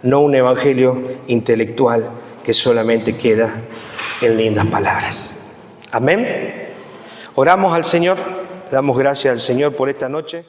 no un evangelio intelectual que solamente queda en lindas palabras. Amén. Oramos al Señor, damos gracias al Señor por esta noche.